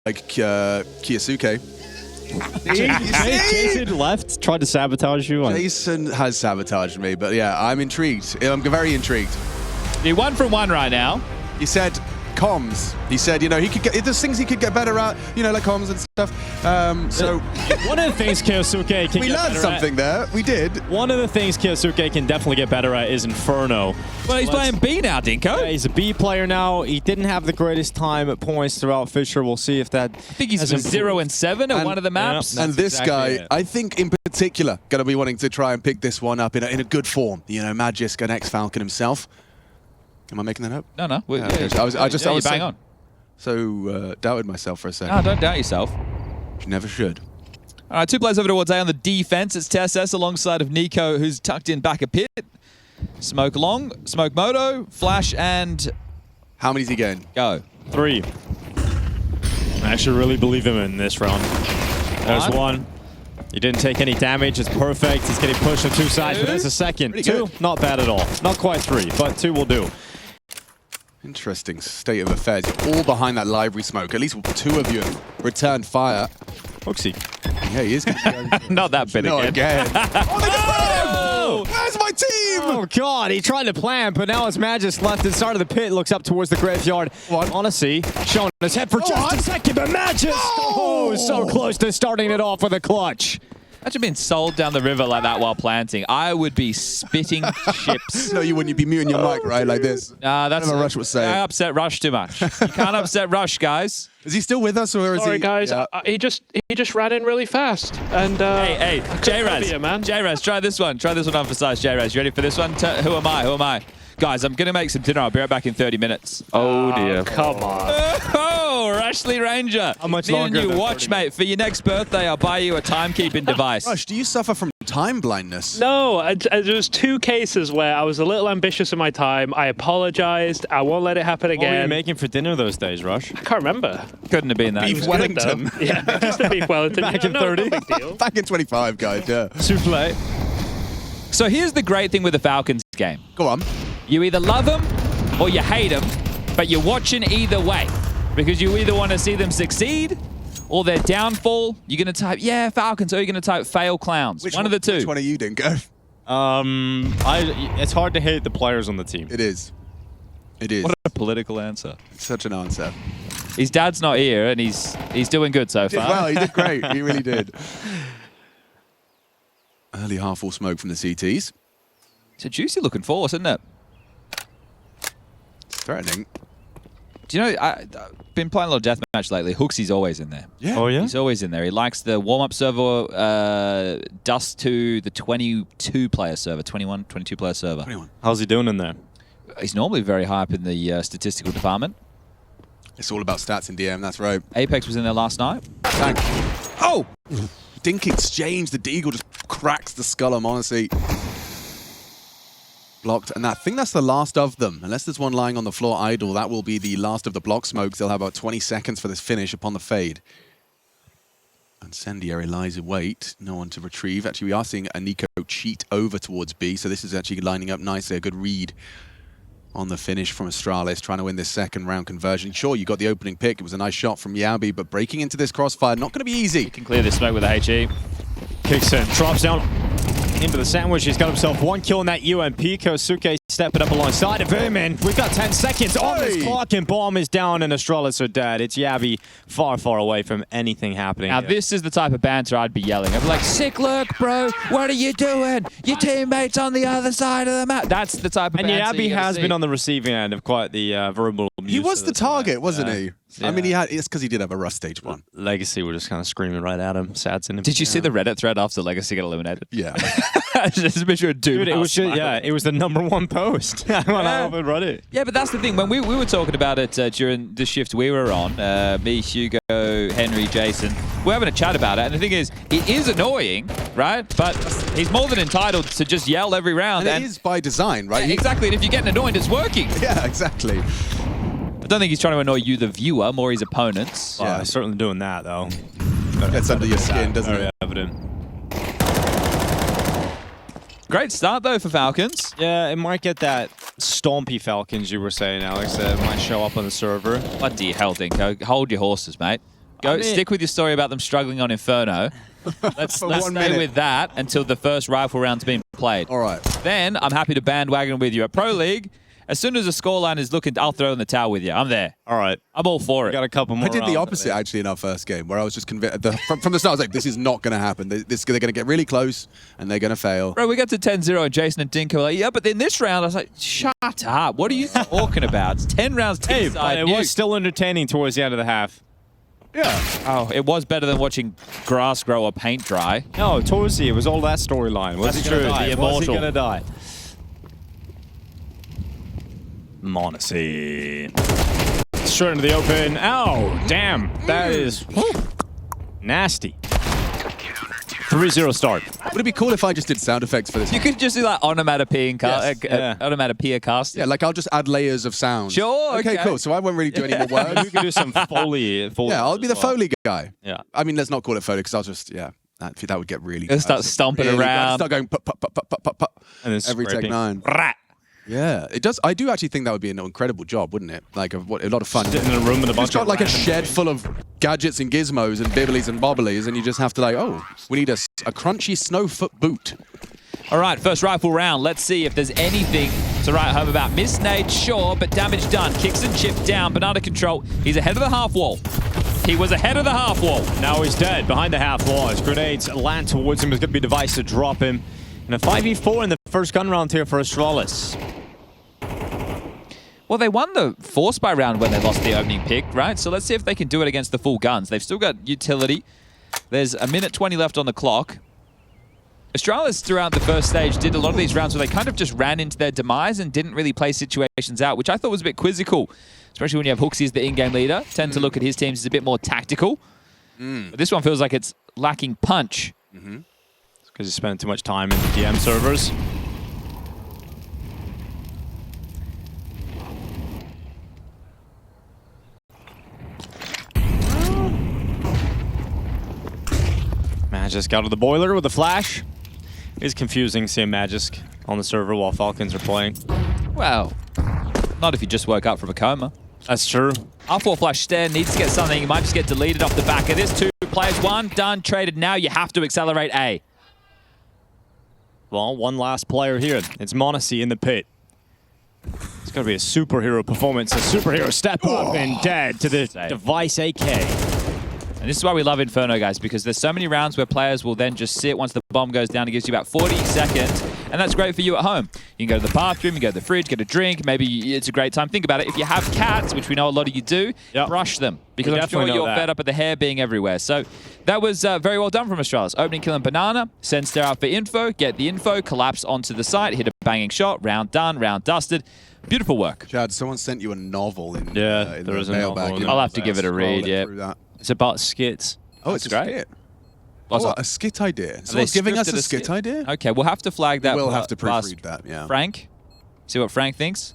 like Kiyosuke. Jason left, tried to sabotage you. Jason has sabotaged me, but yeah, I'm intrigued. I'm very intrigued. You're 1 from 1 right now. He said comms. He said, you know, he could get, there's things he could get better at, you know, like comms and stuff. So one of the things Kiyosuke can we get learned better something there. We did. One of the things Kiyosuke can definitely get better at is Inferno. Well, he's playing B now, Dinko. Yeah, he's a B player now. He didn't have the greatest time at points throughout Fisher. We'll see if that. I think he's 0 and 7 at one of the maps. And this guy, I think in particular, going to be wanting to try and pick this one up in a good form. You know, Magisk, an ex-Falcon himself. Am I making that up? No. Yeah, I was bang on. So doubted myself for a second. No, don't doubt yourself. You never should. All right, 2 players over towards A on the defense. It's TSS alongside of NiKo, who's tucked in back a pit. Smoke long, smoke moto, flash, and How many's he getting? go. 3. I actually really believe him in this round. There's 1. He didn't take any damage. It's perfect. He's getting pushed on 2 sides, but there's a second. Pretty 2, good. not bad at all. Not quite 3, but 2 will do. Interesting state of affairs. You're all behind that library smoke. At least 2 of you have returned fire. HooXi. Yeah, he is. Not that bit No, again. again. Oh, they just got him! Oh! Where's my team? Oh, God. He tried to plan, but now it's Magisk left inside of the pit. Looks up towards the graveyard. Honestly, showing his head for just a second, but Magisk! Oh, so close to starting it off with a clutch. Imagine being sold down the river like that while planting. I would be spitting chips. No, you wouldn't. You'd be muting your mic, right? Like this. That's Whatever Rush was saying. I upset Rush too much. You can't upset Rush, guys. Is he still with us, or is Sorry, he? guys. Yeah. He just ran in really fast. And Hey, J-Raz. man. J-Raz, try this one. Try this one on for size, J-Raz. You ready for this one? Who am I? Who am I? Guys, I'm going to make some dinner. I'll be right back in 30 minutes. Oh dear. Come on. Oh, Rashley Ranger. How much Need longer a new than watch, 30 mate. For your next birthday, I'll buy you a timekeeping device. Rush, do you suffer from time blindness? No, there was 2 cases where I was a little ambitious in my time. I apologized. I won't let it happen What were you again. making for dinner those days, Rush? I can't remember. Couldn't have been that. Beef Wellington. Yeah, just a beef Wellington. Back in no 30. big deal. Back in 25, guys. Yeah. Souffle. So here's the great thing with the Falcons game. Go on. You either love them or you hate them, but you're watching either way. Because you either want to see them succeed or their downfall. You're going to type, yeah, Falcons, or you're going to type fail clowns. One of the 2. Which one are you, Dinko? It's hard to hate the players on the team. It is. It is. What a political answer. It's such an answer. His dad's not here, and he's doing good so He did far. well, he did great. He really did. Early half-full smoke from the CTs. It's a juicy looking force, isn't it? It's threatening. Do you know, I've been playing a lot of deathmatch lately. HooXi's always in there. Yeah. Oh, yeah? He's always in there. He likes the warm-up server, dust to the 22-player server, 21, 22-player server. 21. How's he doing in there? He's normally very high up in the statistical department. It's all about stats in DM, that's right. Apex was in there last night. Oh! Dink exchange. The Deagle just cracks the skull of Monacy. Blocked. And I think that's the last of them. Unless there's one lying on the floor idle, that will be the last of the block smokes. They'll have about 20 seconds for this finish upon the fade. Incendiary lies in wait. No one to retrieve. Actually, we are seeing a NiKo cheat over towards B, so this is actually lining up nicely. A good read on the finish from Astralis, trying to win this second round conversion. Sure, you got the opening pick. It was a nice shot from Yabi, but breaking into this crossfire, not going to be easy. Can clear this smoke with a HE. Kicks in, drops down into the sandwich. He's got himself 1 kill in that UMP. Kosuke stepping up alongside of him, and we've got 10 seconds on this clock, and bomb is down, and Astralis are dead. It's Yabi far, far away from anything happening. Now, this is the type of banter I'd be yelling. I'd be like, sick look, bro. What are you doing? Your teammate's on the other side of the map. That's the type of And banter Yabi you has see. been on the receiving end of quite the verbal abuse. He was the target, wasn't Yeah. he? Yeah. I mean, it's because he did have a rough stage 1. Legacy were just kind of screaming right at him. Sad's in him. Did you see the Reddit thread after Legacy got eliminated? Yeah. Just a picture of Dude, it was just, smiling. it was the #1 post when I opened Reddit. Yeah, but that's the thing. When we were talking about it during the shift we were on, me, Hugo, Henry, Jason, we're having a chat about it. And the thing is, it is annoying, right? But he's more than entitled to just yell every round. And it is by design, right? Yeah, exactly. And if you're getting annoyed, it's working. Yeah, exactly. I don't think he's trying to annoy you, the viewer, more his opponents. Yeah, he's certainly doing that, though. Gets under your skin, doesn't Very it? evident. Great start, though, for Falcons. Yeah, it might get that stompy Falcons you were saying, Alex, that might show up on the server. Bloody hell, Dinko. Hold your horses, mate. Stick with your story about them struggling on Inferno. Let's stay with that until the first rifle round's been played. All right. Then I'm happy to bandwagon with you at Pro League. As soon as the scoreline is looking, I'll throw in the towel with you. I'm there. All right. I'm all for it. Got a couple more. I did the opposite actually in our first game, where I was just convinced from the start. I was like, "This is not going to happen. They're going to get really close, and they're going to fail." Bro, we got to 10-0, and Jason and Dinko were like, "Yeah, but in this round," I was like, "Shut up! What are you talking about? It's 10 rounds, Hey, side it was still entertaining towards the end of the half. Yeah. Oh, it was better than watching grass grow or paint dry. No, towards it was all that storyline. Was he true, gonna die? the Was he immortal. gonna die? Monacy. Straight into the open. Ow! Damn. That is nasty. 3-0 start. Would it be cool if I just did sound effects for this? You could just do like onomatopoeia casting. Yeah, like I'll just add layers of sound. Sure, Okay, okay. cool. So I won't really do any more words. You could do some Foley. Yeah, I'll be the Foley guy. Yeah. I mean, let's not call it Foley because I'll just, that would get really. It'll start stomping around. Start going pop, pop, pop, pop, pop, pop, pop. And then Every scraping. Tech 9. Rat. Yeah, it does. I do actually think that would be an incredible job, wouldn't it? Like a lot of fun. Sit in a room with a bunch Just got of like a random shed things. full of gadgets and gizmos and bibblies and bobblies, and you just have to like, oh, we need a crunchy snowfoot boot. All right, first rifle round. Let's see if there's anything to write home about. Missed nade, sure, but damage done. Kicks and chip down. Banana control. He's ahead of the half wall. He was ahead of the half wall. Now he's dead behind the half wall. As grenades land towards him, there's going to be a device to drop him. And a 5v4 in the first gun round here for Astralis. Well, they won the force by round when they lost the opening pick, right? So let's see if they can do it against the full guns. They've still got utility. There's a minute 20 left on the clock. Astralis, throughout the first stage, did a lot of these rounds where they kind of just ran into their demise and didn't really play situations out, which I thought was a bit quizzical, especially when you have HooXi as the in-game leader. Tend to look at his teams as a bit more tactical. But this one feels like it's lacking punch. Because he's spending too much time in the DM servers. Magisk out of the boiler with a flash. It's confusing seeing Magisk on the server while Falcons are playing. Well, not if you just woke up from a coma. That's true. R4 flash stare needs to get something. He might just get deleted off the back of this. 2 players, 1 done, traded now. You have to accelerate A. Well, one last player here. It's Monacy in the pit. It's going to be a superhero performance. A superhero step up and dead to the device AK. And this is why we love Inferno, guys, because there's so many rounds where players will then just sit once the bomb goes down. It gives you about 40 seconds, and that's great for you at home. You can go to the bathroom, you can go to the fridge, get a drink. Maybe it's a great time. Think about it. If you have cats, which we know a lot of you do, brush them, because I'm sure you're fed up at the hair being everywhere. So that was very well done from Astralis. Opening kill and Banana, send Stare out for info, get the info, collapse onto the site, hit a banging shot, round done, round dusted. Beautiful work. Chad, someone sent you a novel in, there is a mailbag. novel. I'll have to give it a read, yeah. It's about skits. Oh, it's great. a skit. What's Oh, up? a skit idea. They Someone's giving us scripted a skit idea? Okay, we'll have to flag that. We'll have to past proofread that, yeah. Frank, see what Frank thinks.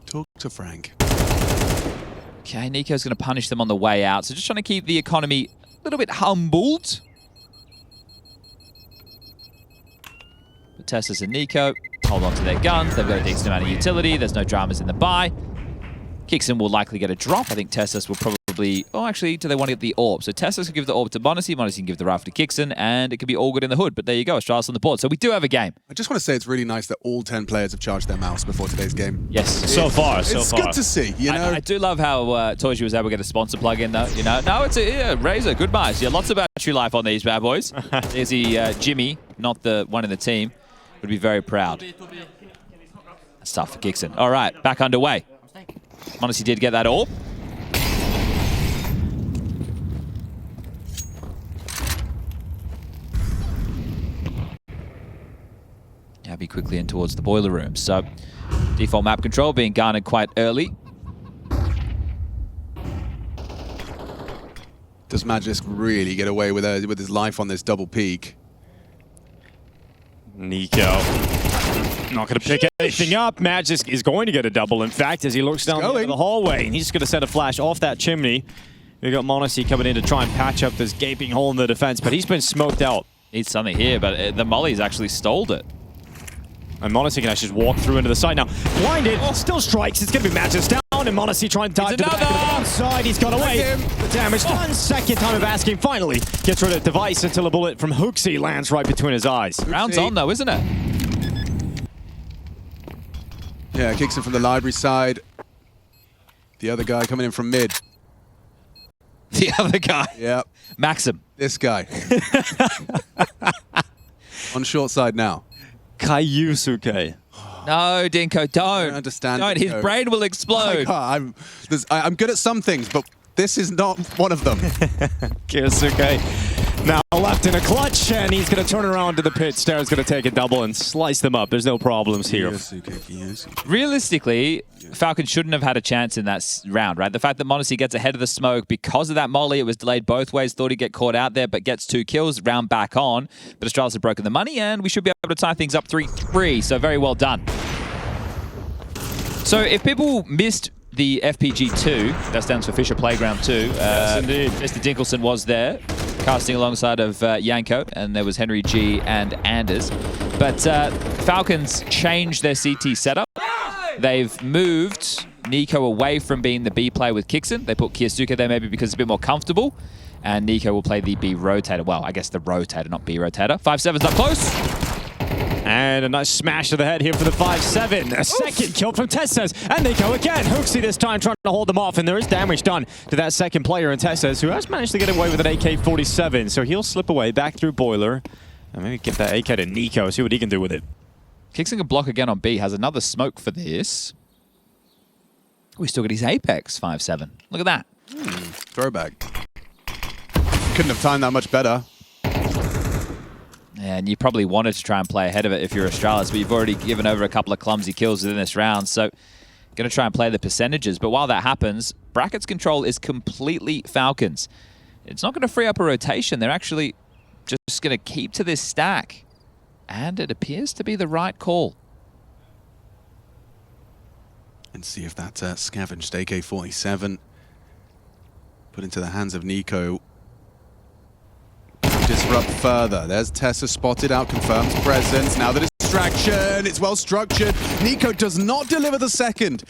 Talk to Frank. Okay, NiKo's going to punish them on the way out. So just trying to keep the economy a little bit humbled. But Tessus and NiKo hold on to their guns. They've got a decent amount of utility. There's no dramas in the buy. Kixon will likely get a drop. I think Tessus will probably... Oh, actually, do they want to get the AWP? So Tessus can give the AWP to Monacy. Monacy can give the rifle to Kixon, and it could be all good in the hood. But there you go, Astralis on the board. So we do have a game. I just want to say it's really nice that all 10 players have charged their mouse before today's game. Yes. So far. It's good to see, you know? I do love how Toji was able to get a sponsor plug in, though. You know, no, it's a Razer, good buys. Yeah, lots of battery life on these bad boys. There's the Jimmy, not the one in the team, would be very proud. That's tough for Kixon. All right, back underway. Monacy did get that AWP. Now be quickly in towards the boiler room. So default map control being garnered quite early. Does Magisk really get away with his life on this double peak? NiKo. Not going to pick anything up. Magisk is going to get a double, in fact, as he looks down the hallway. And he's just going to set a flash off that chimney. We've got Monacy coming in to try and patch up this gaping hole in the defense, but he's been smoked out. Needs something here, but the Molly's actually stoled it. And Monacy can actually just walk through into the site now. Blinded, still strikes. It's going to be Magisk down. down, and m0NESY trying to dive to the back of the bomb side. He's got away. The damage done. Second time of asking. Finally gets rid of Device until a bullet from HooXi lands right between his eyes. Round's on though, isn't it? Yeah, kicks in from the library side. The other guy coming in from mid. The other guy. Yeah. Maxim. This guy. On short side now. Kaiyusuke. No, Dinko, don't. I don't understand. Don't. His brain will explode. I'm good at some things, but this is not one of them. Kyosuke now left in a clutch, and he's going to turn around to the pit. Star's going to take a double and slice them up. There's no problems here. Realistically, Falcons shouldn't have had a chance in that round, right? The fact that m0NESY gets ahead of the smoke because of that molly, it was delayed both ways, thought he'd get caught out there, but gets 2 kills, round back on. But Astralis have broken the money, and we should be able to tie things up 3-3, so very well done. So if people missed the FPG2, that stands for Fisher Playground 2. Yes, indeed. Mr. Dinkelson was there, casting alongside of Yanko, and there was Henry G and Anders. But Falcons changed their CT setup. They've moved NiKo away from being the B player with Kixon. They put Kyosuke there maybe because it's a bit more comfortable. And NiKo will play the B rotator. Well, I guess the rotator, not B rotator. 5-7's up close. And a nice smash to the head here for the 5-7. A second kill from Testes. And they go again. HooXi this time trying to hold them off. And there is damage done to that second player in Testes, who has managed to get away with an AK-47. So he'll slip away back through Boiler. And maybe get that AK to NiKo, see what he can do with it. Kixon can block again on B. Has another smoke for this. We still got his Apex 5-7. Look at that. Throwback. Couldn't have timed that much better. And you probably wanted to try and play ahead of it if you're Astralis, but you've already given over a couple of clumsy kills within this round, so going to try and play the percentages. But while that happens, brackets control is completely Falcons. It's not going to free up a rotation. They're actually just going to keep to this stack. And it appears to be the right call. And see if that scavenged AK-47 put into the hands of NiKo. Disrupt further. There's Tessa spotted out, confirms presence. Now the distraction, it's well structured. NiKo does not deliver the second.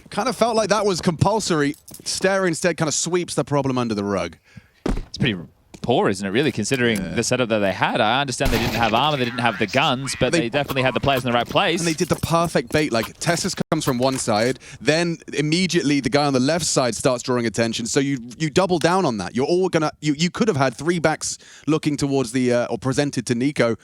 Kind of felt like that was compulsory. Stare instead kind of sweeps the problem under the rug. It's pretty poor, isn't it, really, considering the setup that they had? I understand they didn't have armor, they didn't have the guns, but they definitely had the players in the right place. And they did the perfect bait. Like, Tessus comes from one side, then immediately the guy on the left side starts drawing attention, so you double down on that. You're all gonna... You could have had 3 backs looking towards the... or presented to NiKo.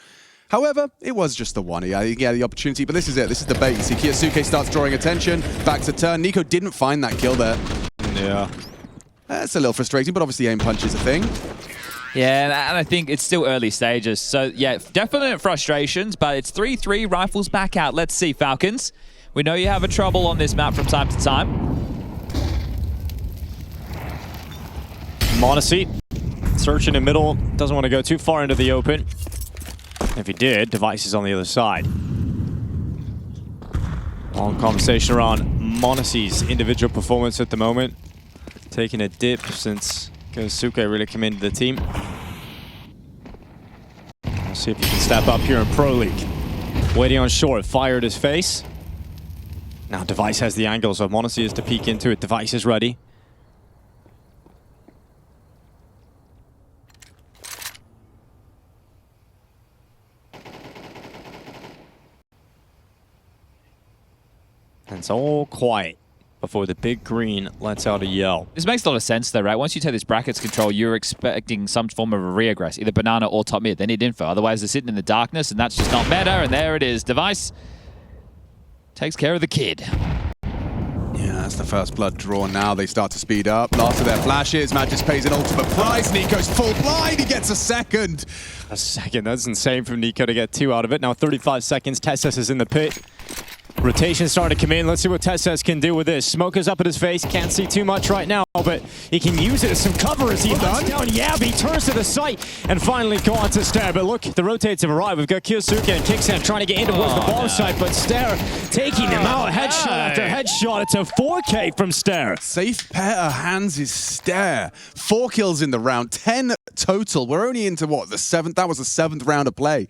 However, it was just the one. Yeah, the opportunity, but this is it. This is the bait. You see Kyosuke starts drawing attention, back to turn. NiKo didn't find that kill there. Yeah. That's a little frustrating, but obviously aim punch is a thing. Yeah, and I think it's still early stages. So, yeah, definite frustrations, but it's 3-3, rifles back out. Let's see, Falcons. We know you have a trouble on this map from time to time. m0NESY searching in middle, doesn't want to go too far into the open. If he did, Device is on the other side. Long conversation around m0NESY's individual performance at the moment. Taking a dip since Kyosuke really came into the team. We'll see if he can step up here in Pro League. Waiting on short, fired his face. Now Device has the angle, so m0NESY is to peek into it. Device is ready. And it's all quiet before the big green lets out a yell. This makes a lot of sense though, right? Once you take this brackets control, you're expecting some form of a re-aggress, either banana or top mid. They need info, otherwise they're sitting in the darkness and that's just not meta, and there it is. Device takes care of the kid. Yeah, that's the first blood draw now. They start to speed up. Last of their flashes, Magis pays an ultimate price. NiKo's full blind, he gets a second. A second, that's insane from NiKo to get 2 out of it. Now 35 seconds, Tessus is in the pit. Rotation starting to come in. Let's see what Tessus can do with this. Smoke is up at his face. Can't see too much right now, but he can use it as some cover as he hunts down Yab. He turns to the site and finally go on to Stare. But look, the rotates have arrived. We've got Kyosuke and Kixan trying to get in towards the bomb site, but Stare taking him out. Headshot after headshot. It's a 4K from Stare. Safe pair of hands is Stare. 4 kills in the round, 10 total. We're only into what, the 7th? That was the 7th round of play.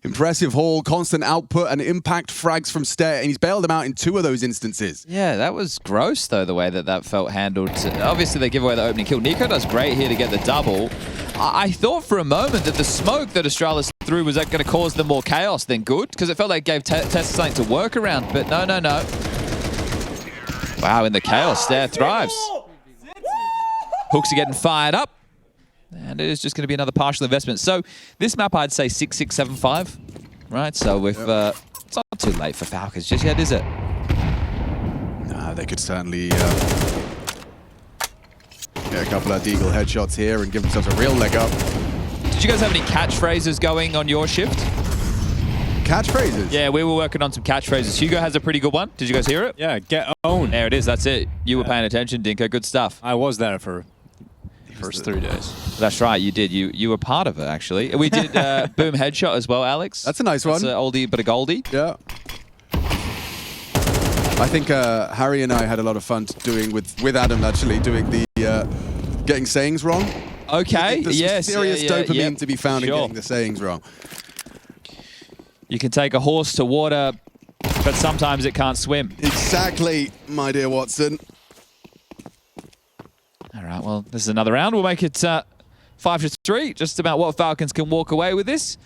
Impressive haul, constant output, and impact frags from Stair, and he's bailed them out in 2 of those instances. Yeah, that was gross, though, the way that felt handled. Obviously, they give away the opening kill. NiKo does great here to get the double. I thought for a moment that the smoke that Astralis threw was going to cause them more chaos than good, because it felt like it gave Tess something to work around, but no. Wow, in the chaos, Stair thrives. HooXi getting fired up. And it is just going to be another partial investment. So this map, I'd say 6-6-7-5, right? So if it's not too late for Falcons just yet, is it? No, they could certainly get a couple of Deagle headshots here and give themselves a real leg up. Did you guys have any catchphrases going on your shift? Catchphrases? Yeah, we were working on some catchphrases. HooXi has a pretty good one. Did you guys hear it? Yeah, get owned. There it is. That's it. You were paying attention, Dinko. Good stuff. I was there for first 3 days. That's right, you did. You were part of it, actually. We did Boom Headshot as well, Alex. That's a nice one. That's an oldie but a goldie. Yeah. I think Harry and I had a lot of fun doing with Adam, actually, doing the getting sayings wrong. Okay, There's yes. serious dopamine to be found in Sure. getting the sayings wrong. You can take a horse to water, but sometimes it can't swim. Exactly, my dear Watson. All right, well, this is another round. We'll make it 5-3, just about what Falcons can walk away with this.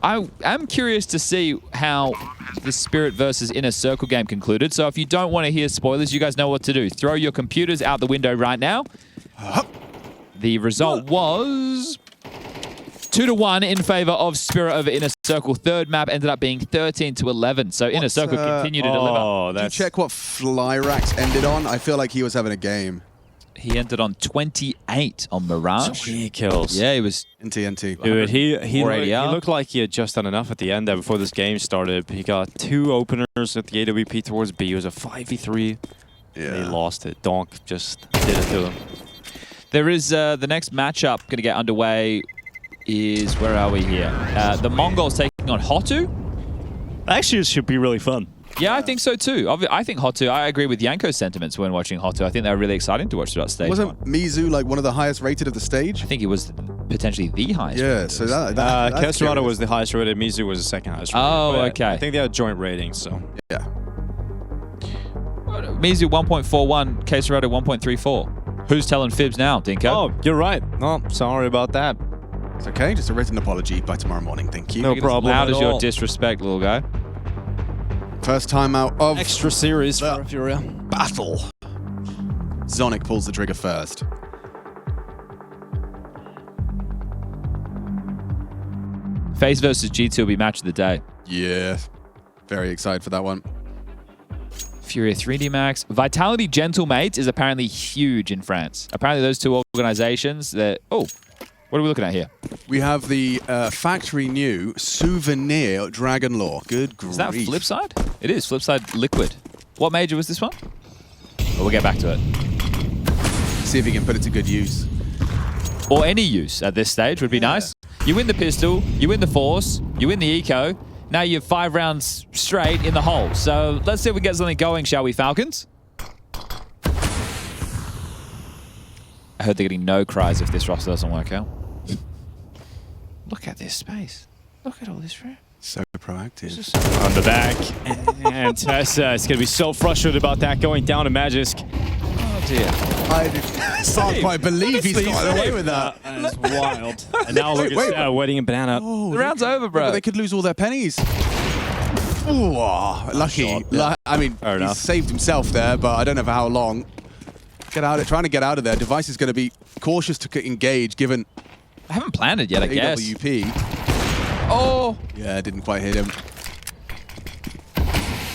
I am curious to see how the Spirit versus Inner Circle game concluded. So if you don't want to hear spoilers, you guys know what to do. Throw your computers out the window right now. The result was 2-1 in favor of Spirit over Inner Circle. Third map ended up being 13-11. So Inner Circle continued to deliver. Oh, Did you check what Flyrax ended on? I feel like he was having a game. He ended on 28 on Mirage. 3 kills. Yeah, he was... In TNT. Dude, he 480 looked like he had just done enough at the end there before this game started. He got 2 openers at the AWP towards B. It was a 5v3. Yeah. He lost it. Donk just did it to him. There is the next matchup going to get underway is... Where are we here? The Mongols taking on HooXi. Actually, it should be really fun. Yeah, I think so too. I think HooXi, I agree with Yanko's sentiments when watching HooXi. I think they were really exciting to watch throughout stage Wasn't 1. Mizu like one of the highest rated of the stage? I think he was potentially the highest. Yeah, rated. so that's Kestrada curious. was the highest rated. Mizu was the second highest rated. Oh, But okay. I think they had joint ratings, so. Yeah. Mizu 1.41, Kestrada 1.34. Who's telling fibs now, Dinko? Oh, you're right. Oh, sorry about that. It's okay, just a written apology by tomorrow morning, thank you. No problem Loud at as your all. disrespect, little guy. First time out of Extra series for Furia. battle. Zonic pulls the trigger first. FaZe versus G2 will be match of the day. Yeah. Very excited for that one. Furia 3D Max. Vitality Gentlemates is apparently huge in France. Apparently those two organizations that... Oh, what are we looking at here? We have the factory new Souvenir Dragon Lore. Good grief. Is that Flipside? It is, Flipside Liquid. What major was this one? Oh, we'll get back to it. See if he can put it to good use. Or any use at this stage would be nice. You win the pistol, you win the force, you win the eco. Now you have 5 rounds straight in the hole. So let's see if we get something going, shall we, Falcons? I heard they're getting no cries if this roster doesn't work out. Look at this space. Look at all this room. So proactive. On the back. And Tessa is going to be so frustrated about that going down to Magisk. Oh, dear. I can't quite believe he's got away with that. That is wild. And now look Wait, at Wedding and Banana. Oh, The round's over, bro. They could lose all their pennies. Ooh, lucky. I mean, he enough. saved himself there, but I don't know for how long. Trying to get out of there. Device is going to be cautious to engage, given I haven't planted yet, I guess. AWP. Oh! Yeah, didn't quite hit him.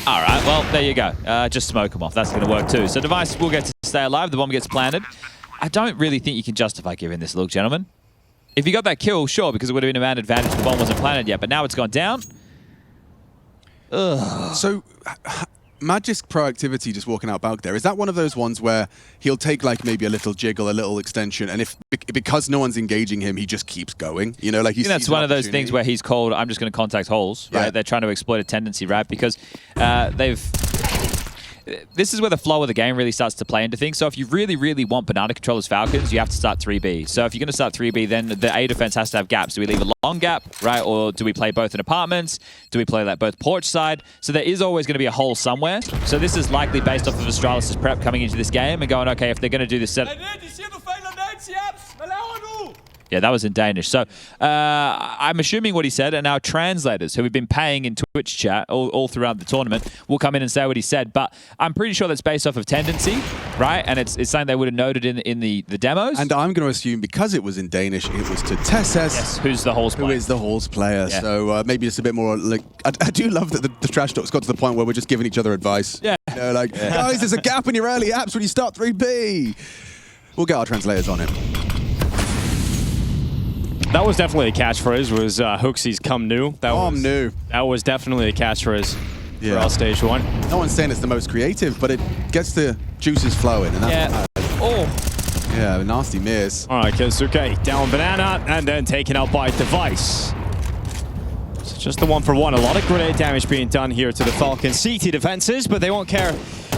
All right, well, there you go. Just smoke them off. That's going to work too. So Device will get to stay alive. The bomb gets planted. I don't really think you can justify giving this look, gentlemen. If you got that kill, sure, because it would have been an advantage. The bomb wasn't planted yet, but now it's gone down. Ugh. So, Magic's proactivity just walking out back there, is that one of those ones where he'll take like maybe a little jiggle, a little extension, and because no one's engaging him, he just keeps going? You know, like I think that's one of those things where he's called, I'm just going to contact holes, right? Yeah. They're trying to exploit a tendency, right? Because this is where the flow of the game really starts to play into things. So if you really, really want banana controllers Falcons, you have to start 3B. So if you're going to start 3B, then the A defense has to have gaps. Do we leave a long gap, right? Or do we play both in apartments? Do we play like both porch side? So there is always going to be a hole somewhere. So this is likely based off of Astralis' prep coming into this game and going, okay, if they're going to do this set... Yeah, that was in Danish. So I'm assuming what he said, and our translators, who we've been paying in Twitch chat all throughout the tournament, will come in and say what he said. But I'm pretty sure that's based off of tendency, right? And it's something they would have noted in the demos. And I'm going to assume, because it was in Danish, it was to Tesses. Yes, who's the Halls player. Who is the Halls player. Yeah. So maybe just a bit more, like, I do love that the trash talk's got to the point where we're just giving each other advice. Yeah. You know, like, guys, there's a gap in your early apps when you start 3B. We'll get our translators on it. That was definitely a catchphrase, was HooXi's come new. That was definitely a catchphrase for all stage 1. No one's saying it's the most creative, but it gets the juices flowing. And that's yeah, a nasty miss. All right, Kosuke down banana and then taken out by Device. So just the 1-for-1. A lot of grenade damage being done here to the Falcons CT defenses, but they won't care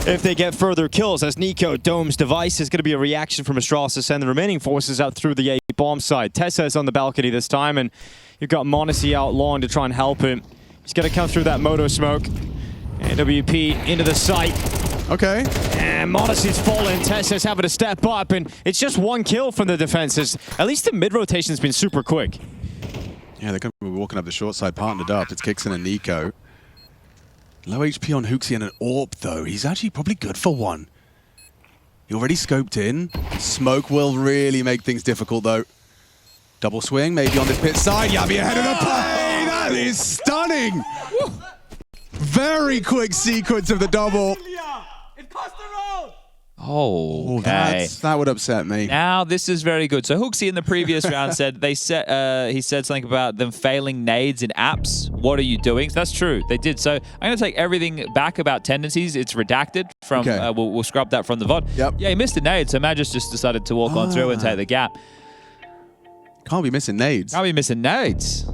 if they get further kills, as NiKo domes Device. Is going to be a reaction from Astralis to send the remaining forces out through the A bomb side. Tessa's on the balcony this time, and you've got m0NESY out long to try and help him. He's going to come through that moto smoke. AWP into the site. Okay. And m0NESY's fallen. Tessa's having to step up, and it's just 1 kill from the defenses. At least the mid-rotation's been super quick. Yeah, they're going to be walking up the short side, partnered up. It's HooXi and NiKo. Low HP on HooXi and an AWP, though. He's actually probably good for 1. He already scoped in. Smoke will really make things difficult, though. Double swing, maybe on this pit side. Yabi ahead of the play! That is stunning! Very quick sequence of the double. Oh, okay. That would upset me. Now this is very good. So HooXi in the previous round said he said something about them failing nades in apps. What are you doing? So that's true. They did. So I'm going to take everything back about tendencies. It's redacted from. Okay. We'll scrub that from the VOD. Yep. Yeah, he missed a nade. So Magis just decided to walk on through and take the gap. Can't be missing nades. Can't be missing nades.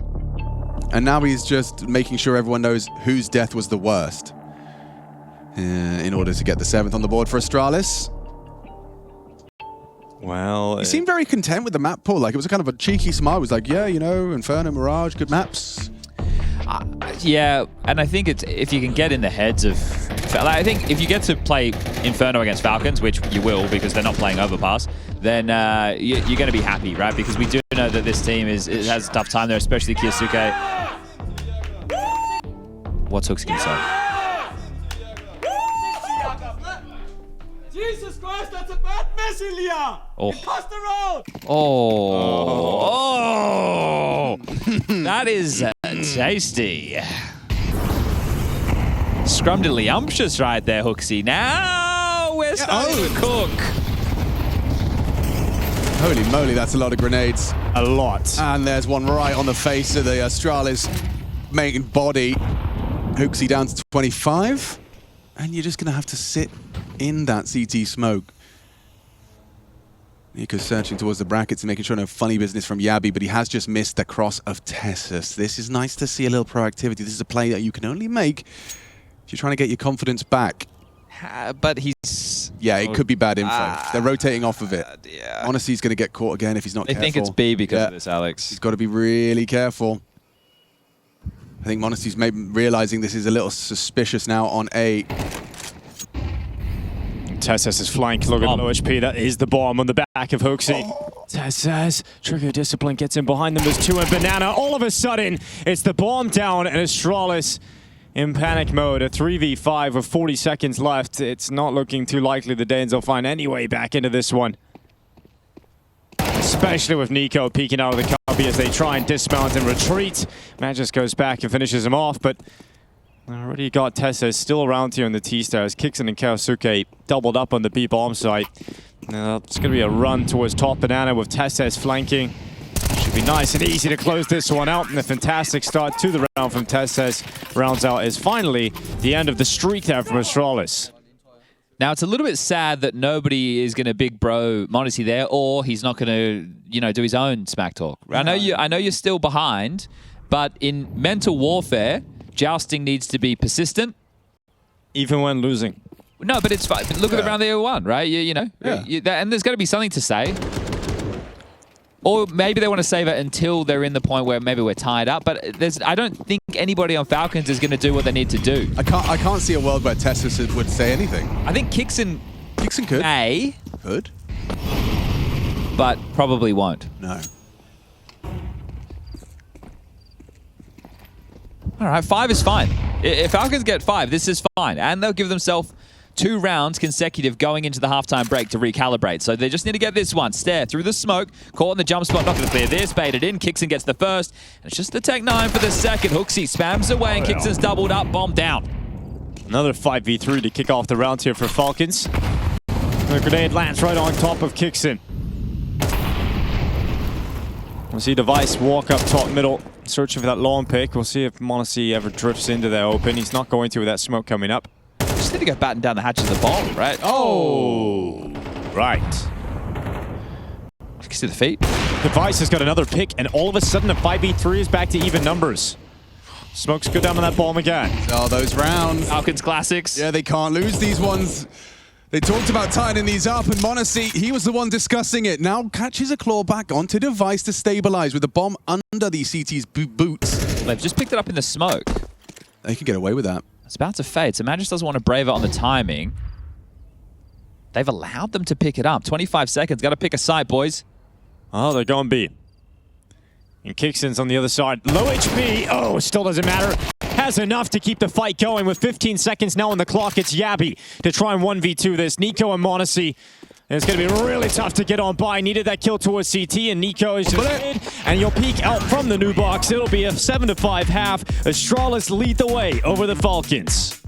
And now he's just making sure everyone knows whose death was the worst. In order to get the 7th on the board for Astralis. Well, He seemed very content with the map pool. Like, it was a kind of a cheeky smile. He was like, yeah, you know, Inferno, Mirage, good maps. Yeah, and I think it's if you can get in the heads of... I think if you get to play Inferno against Falcons, which you will because they're not playing Overpass, then you're going to be happy, right? Because we do know that this team has a tough time there, especially Kyosuke. What's HooXi going to say? Jesus Christ, that's a bad mess, Ilya! Oh. You passed around! Oh. That is tasty. Scrumdiddlyumptious right there, HooXi. Now we're starting to cook. Holy moly, that's a lot of grenades. a lot. And there's one right on the face of the Astralis main body. HooXi down to 25. And you're just going to have to sit in that CT smoke. NiKo's searching towards the brackets and making sure no funny business from Yabi, but he has just missed the cross of Tessus. This is nice to see a little proactivity. This is a play that you can only make if you're trying to get your confidence back. But he's... Yeah, it could be bad info. They're rotating off of it. Yeah. Honestly, he's going to get caught again if he's not careful. I think it's B because of this, Alex. He's got to be really careful. I think m0NESY's maybe realizing this is a little suspicious now on A. Tessus' flank, look at the low HP. That is the bomb on the back of HooXi. Tessus, Trigger Discipline gets in behind them. There's two and Banana. All of a sudden, it's the bomb down and Astralis in panic mode. A 3v5 with 40 seconds left. It's not looking too likely the Danes will find any way back into this one. Especially with NiKo peeking out of the cubby as they try and dismount and retreat. Magis goes back and finishes him off, but already got Tessus still around here in the T-Stars. Kixon and Kosuke doubled up on the B bomb site. It's going to be a run towards top Banana with Tessus flanking. Should be nice and easy to close this one out. And a fantastic start to the round from Tessus rounds out is finally the end of the streak there from Astralis. Now, it's a little bit sad that nobody is going to big bro m0NESY there, or he's not going to, you know, do his own smack talk. I know you're still behind, but in mental warfare, jousting needs to be persistent. Even when losing. No, but it's fine. Look at the round they won, right? You know, Yeah. and there's got to be something to say. Or maybe they want to save it until they're in the point where maybe we're tied up. But I don't think anybody on Falcons is going to do what they need to do. I can't see a world where Tessus would say anything. I think Kixon could. may, Could. but probably won't. No. All right, 5 is fine. If Falcons get 5, this is fine. And they'll give themselves 2 rounds consecutive going into the halftime break to recalibrate. So they just need to get this one. Stare through the smoke. Caught in the jump spot. Not going to clear this. Baited in. Kixon gets the first. And it's just the Tech 9 for the second. HooXi spams away and Kixon's doubled up. Bomb down. Another 5v3 to kick off the round here for Falcons. The grenade lands right on top of Kixon. We'll see Device walk up top middle, searching for that long pick. We'll see if m0NESY ever drifts into that open. He's not going to with that smoke coming up. Just need to go batten down the hatches of the bomb, right? Oh! Right. You can see the feet. Device has got another pick, and all of a sudden, the 5v3 is back to even numbers. Smokes go down on that bomb again. Oh, those rounds. Falcons classics. Yeah, they can't lose these ones. They talked about tightening these up, and m0NESY, he was the one discussing it. Now catches a claw back onto Device to stabilize with the bomb under the CT's boots. They've just picked it up in the smoke. They can get away with that. It's about to fade, so Magic doesn't want to brave it on the timing. They've allowed them to pick it up. 25 seconds. Got to pick a side, boys. Oh, they're going B. And Kixon's on the other side. Low HP. Oh, still doesn't matter. Has enough to keep the fight going with 15 seconds now on the clock. It's Yabby to try and 1v2 this. NiKo and m0NESY. And it's going to be really tough to get on by. Needed that kill towards CT, and NiKo is just mid. And you'll peek out from the new box. It'll be a 7-5 half. Astralis lead the way over the Falcons.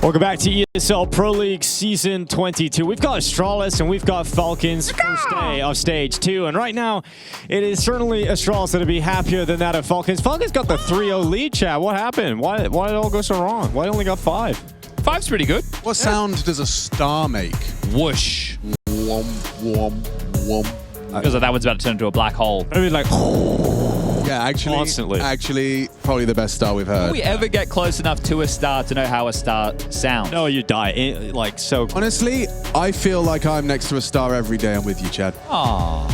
Welcome back to ESL Pro League Season 22. We've got Astralis and we've got Falcons first day of Stage 2. And right now, it is certainly Astralis that'll be happier than that of Falcons. Falcons got the 3-0 lead, chat. What happened? Why did it all go so wrong? Why only got 5? 5's pretty good. What sound does a star make? Whoosh. Womp, womp, womp. Because that one's about to turn into a black hole. I mean, like, Yeah, Constantly. actually, probably the best star we've heard. Will we ever get close enough to a star to know how a star sounds? no, you die. Like, so. Honestly, I feel like I'm next to a star every day I'm with you, Chad. Aww.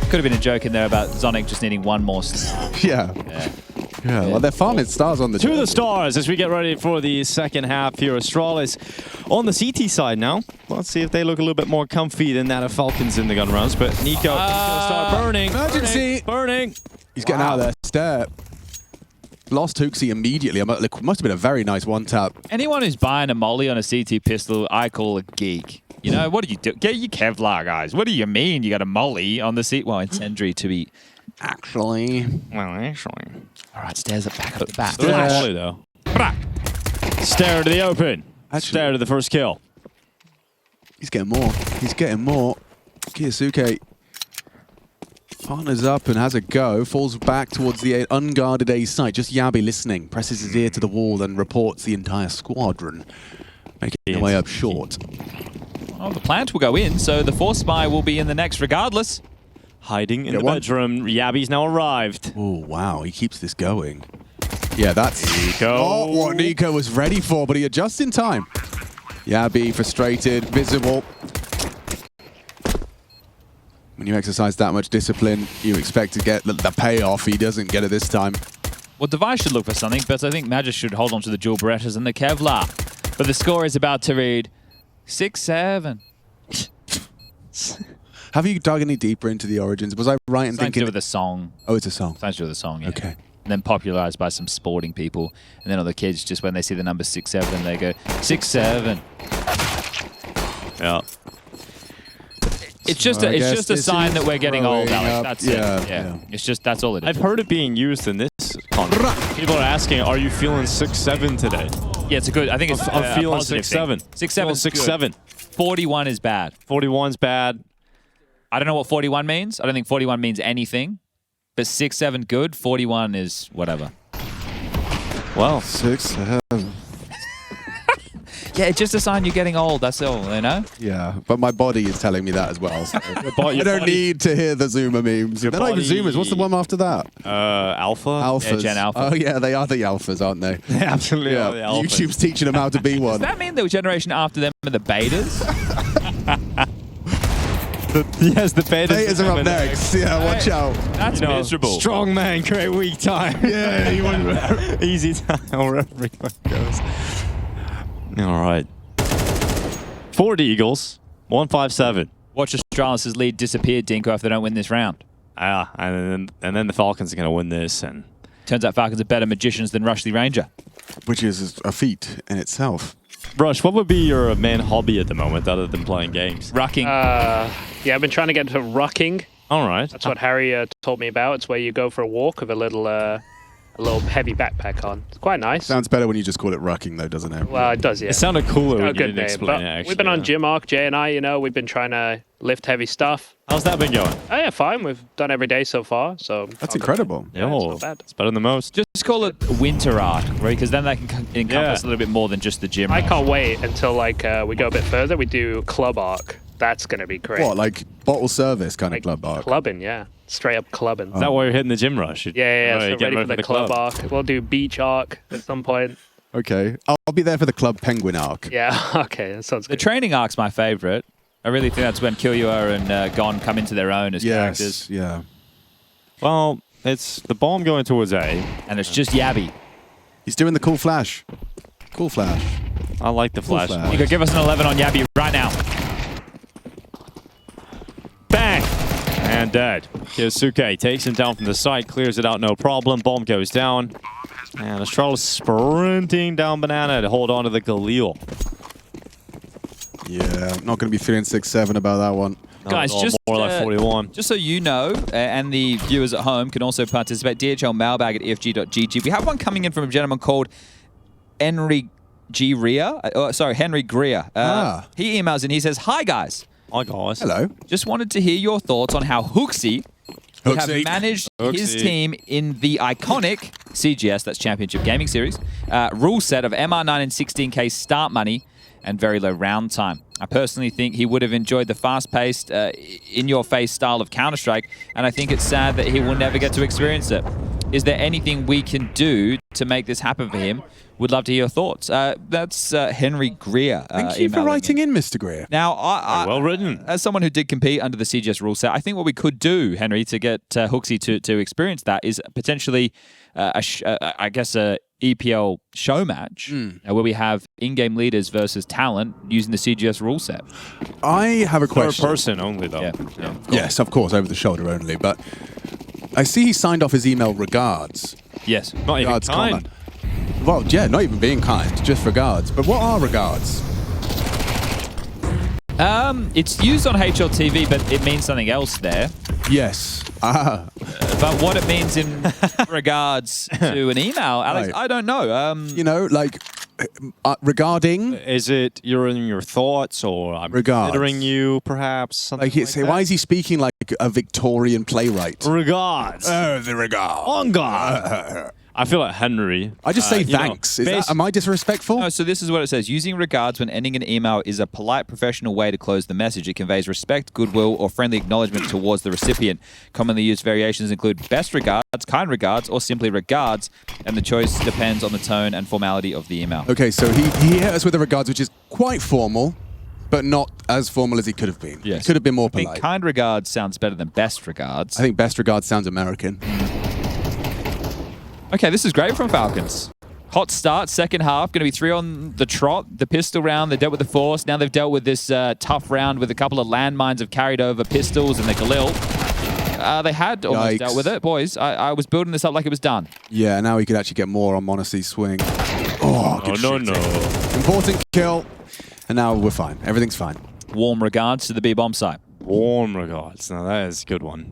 Could have been a joke in there about Zonic just needing one more star. Yeah. Yeah, well, they're farming stars on the To the stars as we get ready for the second half here. Astralis on the CT side now. Let's see if they look a little bit more comfy than that of Falcons in the gun rounds. But NiKo is going to start burning. Emergency. Burning. He's getting out of there. Step. Lost HooXi immediately. It must have been a very nice one-tap. Anyone who's buying a molly on a CT pistol, I call a geek. You know, what do you do? Get your Kevlar, guys. What do you mean you got a molly on the seat? Well, incendiary to be... Actually. Well, actually. All right, stairs up back at the back. Still a volley, though. Stare to the open. Stare to the first kill. He's getting more. He's getting more. Kiyosuke partners up and has a go. Falls back towards the unguarded A site. Just Yabi listening. Presses his ear to the wall and reports the entire squadron. Making their way up short. Well, the plant will go in, so the Force Spy will be in the next regardless. Hiding in the bedroom. Yabi's now arrived. Oh, wow. He keeps this going. Yeah, that's NiKo. not what NiKo was ready for, but he adjusts in time. Yabi, frustrated, visible. When you exercise that much discipline, you expect to get the payoff. He doesn't get it this time. Well, Device should look for something, but I think Magic should hold on to the dual Berettas and the Kevlar. But the score is about to read 6-7. Have you dug any deeper into the origins? Was I right in Something to thinking... do with the song. Oh, it's a song. Something to do with the song, yeah. Okay. And then popularized by some sporting people. And then all the kids, just when they see the number 6-7, they go, 6-7. Yeah. It's just a sign that we're getting old, Alex. Up. That's Yeah, it. Yeah. yeah. It's just, that's all it is. I've heard it being used in this context. People are asking, are you feeling 6-7 today? Yeah, it's a good, I think it's I'm feeling 6-7. 6-7 is 6-7. 41 is bad. 41's bad. I don't know what 41 means. I don't think 41 means anything. But 6-7 good, 41 is whatever. Well, 6-7. Yeah, it's just a sign you're getting old, that's all, you know? Yeah, but my body is telling me that as well. So. body- I don't need to hear the Zoomer memes. They're not even body- Zoomers. What's the one after that? Alpha? Alphas. Yeah, Gen Alpha. Oh, yeah, they are the alphas, aren't they? Absolutely. Yeah, are the alphas. YouTube's teaching them how to be one. Does that mean the generation after them are the betas? Yes, the Betas are up next. Yeah, watch out. That's miserable. Strong man, create weak time. Yeah, you want easy time wherever he goes. All right. 40 Eagles, 157. Watch Astralis' lead disappear, Dinko, if they don't win this round. Yeah, and then the Falcons are going to win this. And Turns out Falcons are better magicians than Rush the Ranger. Which is a feat in itself. Rush, what would be your main hobby at the moment other than playing games? Rucking. Yeah, I've been trying to get into rucking. All right. That's what Harry told me about. It's where you go for a walk with a little heavy backpack on. It's quite nice. Sounds better when you just call it rucking, though, doesn't it? Well, it does, yeah. It sounded cooler when A you good didn't name. explain But it, actually. we've been on Gym Arc, Jay and I, you know, we've been trying to lift heavy stuff. How's that been going? Oh, yeah, fine. We've done every day so far, so... That's incredible. Yeah, it's not bad. It's better than most. Just call it Winter Arc, right? Because then that can encompass a little bit more than just the gym. I can't wait until, like, we go a bit further. We do Club Arc. That's going to be great. What, like bottle service kind Like of club arc? Clubbing, yeah. Straight up clubbing. Is that why you're hitting the gym rush? Yeah, Oh, so you're getting ready for the club arc. We'll do beach arc at some point. Okay. I'll be there for the club penguin arc. Yeah, okay, that sounds The good. training arc's my favorite. I really think that's when Killua and Gon come into their own as characters. Yes, yeah. Well, it's the bomb going towards A. And it's just Yabi. He's doing the cool flash. Cool flash. I like the flash. flash. You could give us an 11 on Yabi right now. Bang! And dead. Kiyosuke takes him down from the side, clears it out, no problem. Bomb goes down. And Astralis sprinting down Banana to hold on to the Galil. Yeah, not going to be feeling 6-7 about that one. Guys, Oh, just more like 41. Just so you know, and the viewers at home can also participate, DHL mailbag at efg.gg. We have one coming in from a gentleman called Henry Greer. He emails and he says, "Hi guys, Hi, guys. Hello. just wanted to hear your thoughts on how HooXi would have HooXi. managed his HooXi. team in the iconic CGS, that's Championship Gaming Series, rule set of MR9 and 16k start money and very low round time. I personally think he would have enjoyed the fast-paced, in-your-face style of Counter-Strike, and I think it's sad that he will never get to experience it. Is there anything we can do to make this happen for him? Would love to hear your thoughts." That's Henry Greer. Thank you for writing in, Mr. Greer. Now, I Well written. as someone who did compete under the CGS rule set, I think what we could do, Henry, to get HooXi to experience that is potentially, I guess, a EPL show match where we have in-game leaders versus talent using the CGS rule set. I have a Third question. person only, though. Yeah. Yes, of course, over the shoulder only. But I see he signed off his email regards. Yes. Not even Regards, kind. comma. Well, yeah, not even being kind, just regards. But what are regards? It's used on HLTV, but it means something else there. Yes. But what it means in regards to an email, Alex, Right. I don't know. You know, like regarding. Is it you're in your thoughts, or I'm Regards. considering you, perhaps? Something Like, it's, like why is he speaking like a Victorian playwright? Regards. The regard. On God. I feel like Henry. I just say you know, thanks. basi- Am I disrespectful? No, so this is what it says. Using regards when ending an email is a polite, professional way to close the message. It conveys respect, goodwill, or friendly acknowledgement towards the recipient. Commonly used variations include best regards, kind regards, or simply regards, and the choice depends on the tone and formality of the email. Okay, so he hit us with a regards, which is quite formal, but not as formal as he could have been. Yes. He could have been more I think polite. kind regards sounds better than best regards. I think best regards sounds American. Okay, this is great from Falcons. Hot start, second half, going to be 3 on the trot. The pistol round, they dealt with the force. Now they've dealt with this tough round with a couple of landmines have carried over pistols and the Galil. They had almost Yikes. dealt with it. Boys, I was building this up like it was done. Yeah, now he could actually get more on Monacy's swing. Oh, good no, shooting. no. Important kill. And now we're fine. Everything's fine. Warm regards to the B-bomb site. Warm regards. Now, that is a good one.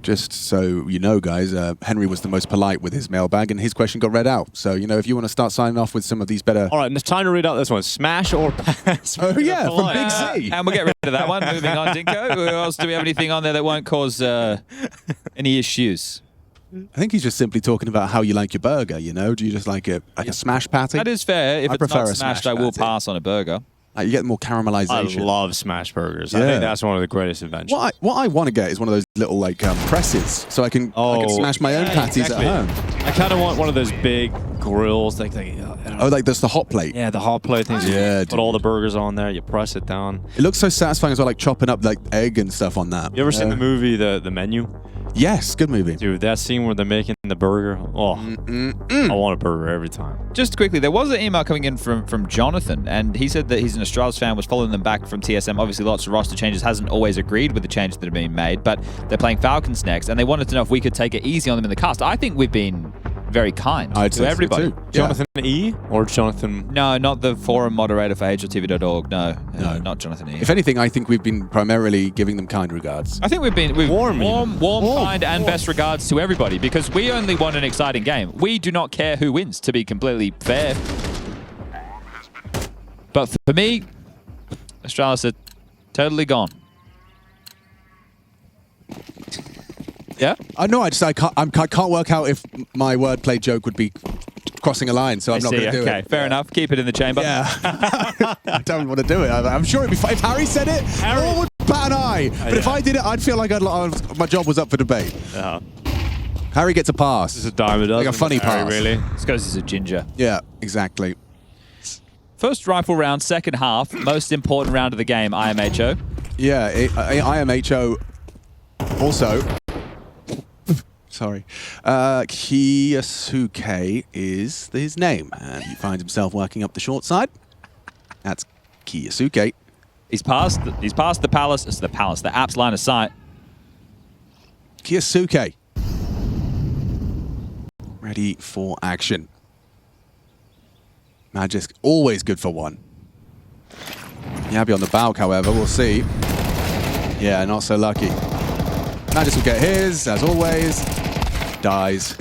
Just so you know, guys, Henry was the most polite with his mailbag, and his question got read out. So, you know, if you want to start signing off with some of these better... All right, it's time to read out this one. Smash or pass? Oh, yeah, from Big Z. And we'll get rid of that one. Moving on, Dinko. Who else do we have anything on there that won't cause any issues? I think he's just simply talking about how you like your burger, you know? Do you just like it like a smash patty? That is fair. If I it's prefer not a smashed, smash I will patty. pass on a burger. Like, you get more I caramelization. love smash burgers. I Yeah. think that's one of the greatest inventions. What I want to get is one of those little like presses, so I can smash my own patties exactly. at home. I kind of want one of those big grills. Like Oh, like that's the hot plate. yeah, the hot plate things. Yeah, Put dude. all the burgers on there. You press it down. It looks so satisfying as well, like chopping up like egg and stuff on that. You ever seen the movie The Menu? Yes, good movie. Dude, that scene where they're making the burger. Oh, I want a burger every time. Just quickly, there was an email coming in from Jonathan, and he said that he's an Astralis fan, was following them back from TSM. Obviously, lots of roster changes, hasn't always agreed with the changes that have been made, but they're playing Falcons next, and they wanted to know if we could take it easy on them in the cast. I think we've been very kind I'd to say so everybody. too. Yeah. Jonathan E. or Jonathan? No, not the forum moderator for HLTV.org. No, not Jonathan E. If anything, I think we've been primarily giving them kind regards. I think we've been Warm, kind, and best regards to everybody because we only want an exciting game. We do not care who wins, to be completely fair. But for me, Astralis are totally gone. Yeah? I know. I can't work out if my wordplay joke would be crossing a line, so I'm not going to do Okay, it. fair enough. Keep it in the chamber. Yeah, I don't want to do it. I'm sure it'd be fine. If Harry said it, no one would bat an eye. But if I did it, I'd feel like my job was up for debate. Harry gets a pass. This is a dime a dozen. Like a funny Harry, pass. really. This goes as a ginger. Yeah, exactly. First rifle round, second half. Most important round of the game, IMHO. Yeah, IMHO also. Sorry. Kiyasuke is his name, and he finds himself working up the short side. That's Kiyasuke. He's past the palace. It's the palace. The Apps line of sight. Kiyasuke. Ready for action. Magisk, always good for one. Yabi on the Balk, however, we'll see. Yeah, not so lucky. Magisk will get his, as always. Dies.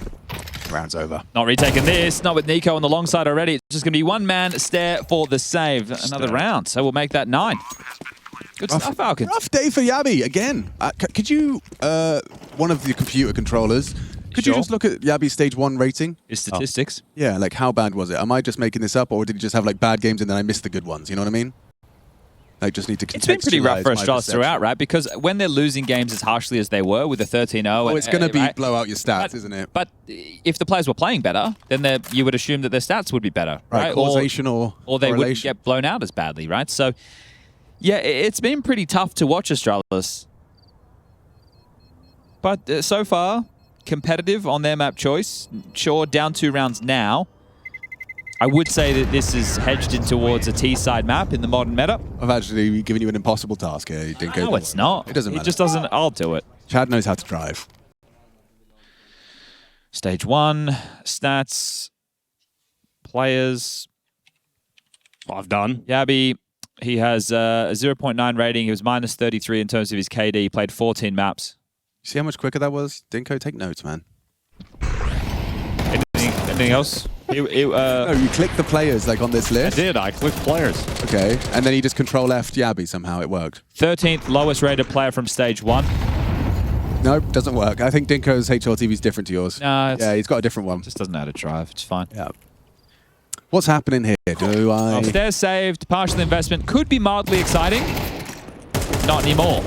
Round's over. Not retaking this, not with NiKo on the long side already. It's just going to be one-man stare for the save. Another round, so we'll make that 9. Good stuff, Falcons. Rough day for Yabi, again. Could you, one of the computer controllers, could you just look at Yabi's stage 1 rating? His statistics. Yeah, like how bad was it? Am I just making this up, or did he just have like bad games and then I missed the good ones? You know what I mean? I just need to contextualize. It's been pretty rough for my Astralis perception. throughout, right? Because when they're losing games as harshly as they were with a 13-0... Oh, it's going to be right? blow out your stats, isn't it? But if the players were playing better, then you would assume that their stats would be better, right? Causation or they correlation. wouldn't get blown out as badly, right? So, yeah, it's been pretty tough to watch Astralis. But so far, competitive on their map choice. Sure, down 2 rounds now. I would say that this is hedged in towards a T-side map in the modern meta. I've actually given you an impossible task here. No, it's not. It doesn't matter. It just doesn't. I'll do it. Chad knows how to drive. Stage 1, stats, players. I've done. Yabi, he has a 0.9 rating. He was minus 33 in terms of his KD. He played 14 maps. See how much quicker that was? Dinko, take notes, man. Anything else? No, you click the players like on this I list. did. I clicked players. Okay, and then you just control F Yabi somehow. It worked. 13th lowest rated player from stage 1. Nope, doesn't work. I think Dinko's HLTV is different to yours. No, Yeah, he's got a different one. just doesn't know how to drive. It's fine. Yeah. What's happening here? Do I... Upstairs saved. Partial investment. Could be mildly exciting. Not anymore.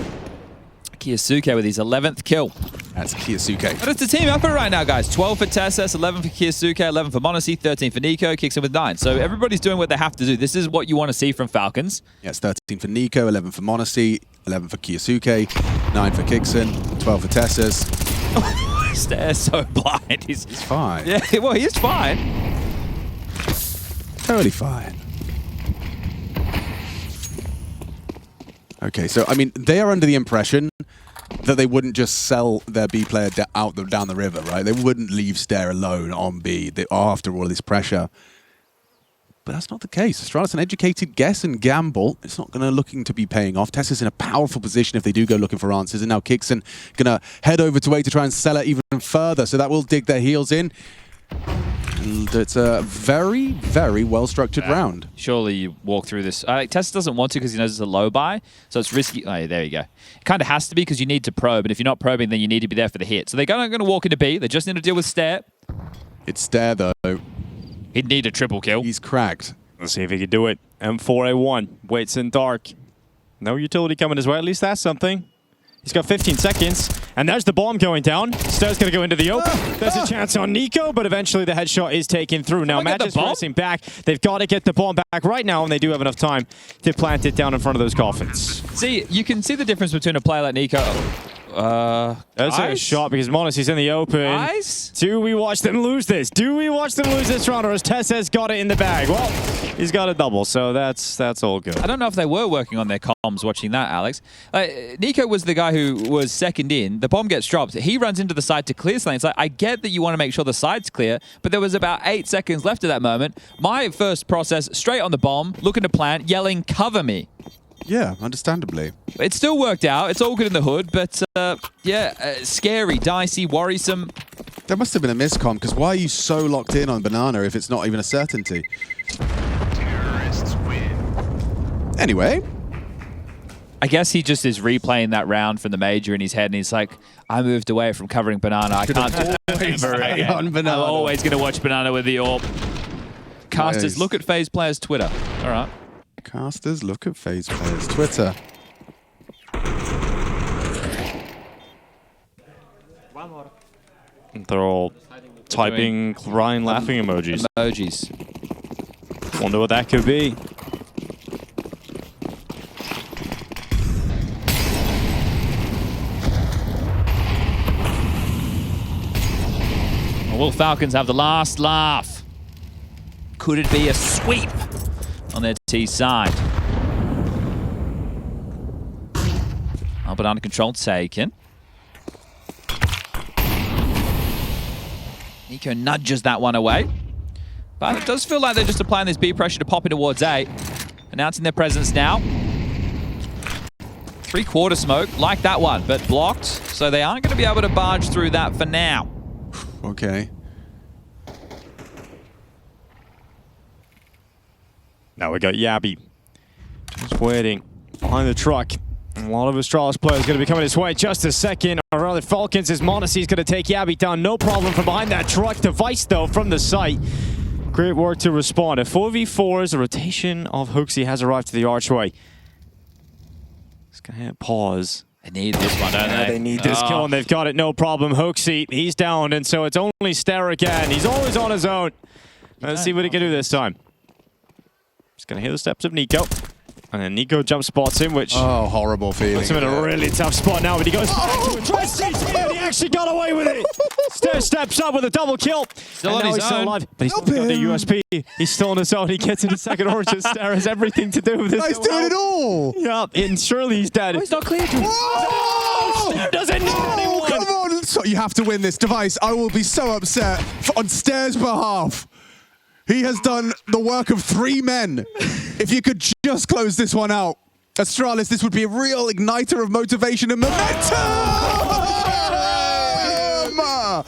Kiyosuke with his 11th kill. That's Kiyosuke. But it's a team effort right now, guys. 12 for Tessus, 11 for Kiyosuke, 11 for Monacy, 13 for NiKo, kicks in with 9. So everybody's doing what they have to do. This is what you want to see from Falcons. Yes, 13 for NiKo, 11 for Monacy, 11 for Kiyosuke, 9 for Kixon, 12 for Tessus. Stairs so blind. He's Fine. yeah, well, he is fine. Totally fine. Okay, so, I mean, they are under the impression that they wouldn't just sell their B player down the river, right? They wouldn't leave Stair alone on B after all this pressure. But that's not the case. Astralis, an educated guess and gamble. It's not looking to be paying off. Tessa's in a powerful position if they do go looking for answers. And now Kixon going to head over to A to try and sell it even further. So that will dig their heels in. And it's a very, very well-structured round. Surely you walk through this. Tess doesn't want to because he knows it's a low buy, so it's risky. Oh, yeah, there you go. It kind of has to be because you need to probe, and if you're not probing, then you need to be there for the hit. So they're not going to walk into B. They just need to deal with Stair. It's Stair, though. He'd need a triple kill. He's cracked. Let's see if he can do it. M4A1 waits in dark. No utility coming his way. At least that's something. He's got 15 seconds, and there's the bomb going down. Stair's going to go into the open. There's a chance on NiKo, but eventually the headshot is taken through. Now, Match is racing back. They've got to get the bomb back right now, and they do have enough time to plant it down in front of those coffins. See, you can see the difference between a player like NiKo. That's a shot because Monacy's in the open. Ice? Do we watch them lose this? Do we watch them lose this round, or has Tess has got it in the bag? Well, he's got a double, so that's all good. I don't know if they were working on their comms watching that, Alex. NiKo was the guy who was second in. The bomb gets dropped. He runs into the side to clear lanes. I get that you want to make sure the side's clear, but there was about 8 seconds left at that moment. My first process, straight on the bomb, looking to plant, yelling, "Cover me." Yeah, understandably. It still worked out. It's all good in the hood, but scary, dicey, worrisome. There must have been a miscomm, because why are you so locked in on Banana if it's not even a certainty? Terrorists win. Anyway. I guess he just is replaying that round from the major in his head, and he's like, I moved away from covering Banana. I can't do it. On Banana. I'm always going to watch Banana with the AWP. Casters, look at FaZe Players' Twitter. All right. Casters, look at FaZe Players' Twitter. They're all typing, crying, laughing emojis. Wonder what that could be. Will Falcons have the last laugh? Could it be a sweep on their T side? Banana control taken. NiKo nudges that one away. But it does feel like they're just applying this B pressure to pop in towards A. Announcing their presence now. 3-quarter smoke, like that one, but blocked. So they aren't going to be able to barge through that for now. Okay. Now we got Yabby. Just waiting behind the truck. A lot of Astralis players going to be coming his way. Just a second. Or rather, Falcons, as Monacy's going to take Yabby down. No problem from behind that truck. Device, though, from the site. Great work to respond. A 4v4 as a rotation of HooXi has arrived to the archway. Just going to hit pause. They need this one, don't they? They need this kill, and they've got it. No problem. HooXi, he's down, and so it's only Stair again. He's always on his own. Let's see what he can do this time. Just going to hear the steps of NiKo. And then NiKo jump spots him, which Oh, horrible feeling. puts him in a really tough spot now, but he goes back to a try CT, and he actually got away with it. Stair steps up with a double kill. Still and on now his he's still own. alive. But he's got the USP. He's still on his own. He gets into second origin. Stair has everything to do with this. He's doing it all. Yeah, and surely he's dead. Oh, he's not clear. Stair doesn't need anyone. Come on. So you have to win this. Device, I will be so upset on Stair's behalf. He has done the work of 3 men. If you could just close this one out. Astralis, this would be a real igniter of motivation and momentum!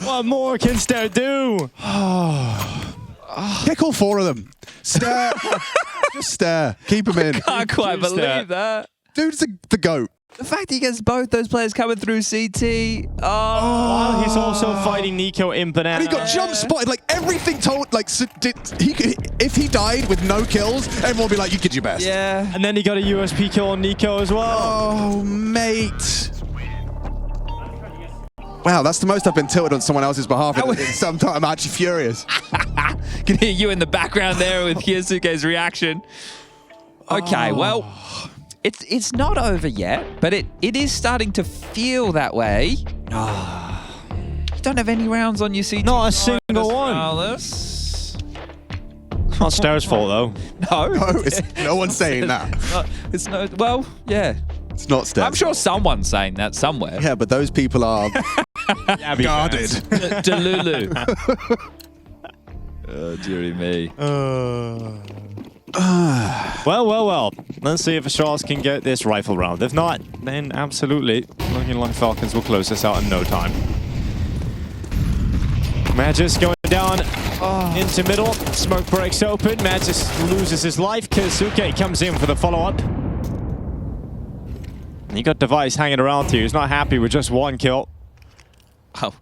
What more can Stair do? Pick all 4 of them. Stare. Just stare. Keep him in. I can't quite believe that. Dude's the GOAT. The fact he gets both those players coming through CT. While he's also fighting NiKo in Banana. And he got jump spotted. Like everything told. Like if he died with no kills, everyone would be like, "You did your best." Yeah. And then he got a USP kill on NiKo as well. Oh, mate. Wow, that's the most I've been tilted on someone else's behalf in some time. I'm actually furious. Can hear you in the background there with Kyosuke's reaction. Okay, well, it's not over yet, but it is starting to feel that way. You don't have any rounds on your CT. Not a single one. Astralis. Not Stair's fault though. No. No, no one's saying that. It's no. Well, yeah. It's not Steph. I'm sure someone's saying that somewhere. Yeah, but those people are guarded. Delulu. Oh, dearie me. Well. Let's see if Astralis can get this rifle round. If not, then absolutely. Looking like Falcons will close this out in no time. Magis going down into middle. Smoke breaks open. Magis loses his life. Kyosuke comes in for the follow-up. You got Device hanging around here. He's not happy with just 1 kill. Oh,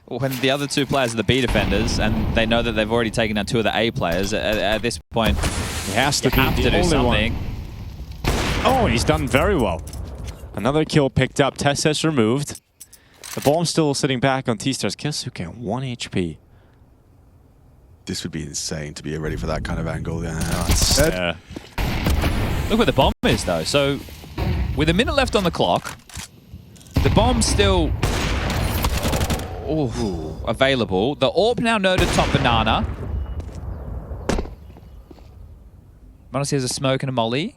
when the other 2 players are the B defenders, and they know that they've already taken down 2 of the A players, at this point, He has to do something. Oh, he's done very well. Another kill picked up. Tess removed. The bomb's still sitting back on T-Stars. Kyosuke on 1 HP. This would be insane to be ready for that kind of angle. Yeah. Look where the bomb is, though. So, with a minute left on the clock, the bomb's still available. The AWP now noted top banana. Monacy has a smoke and a molly.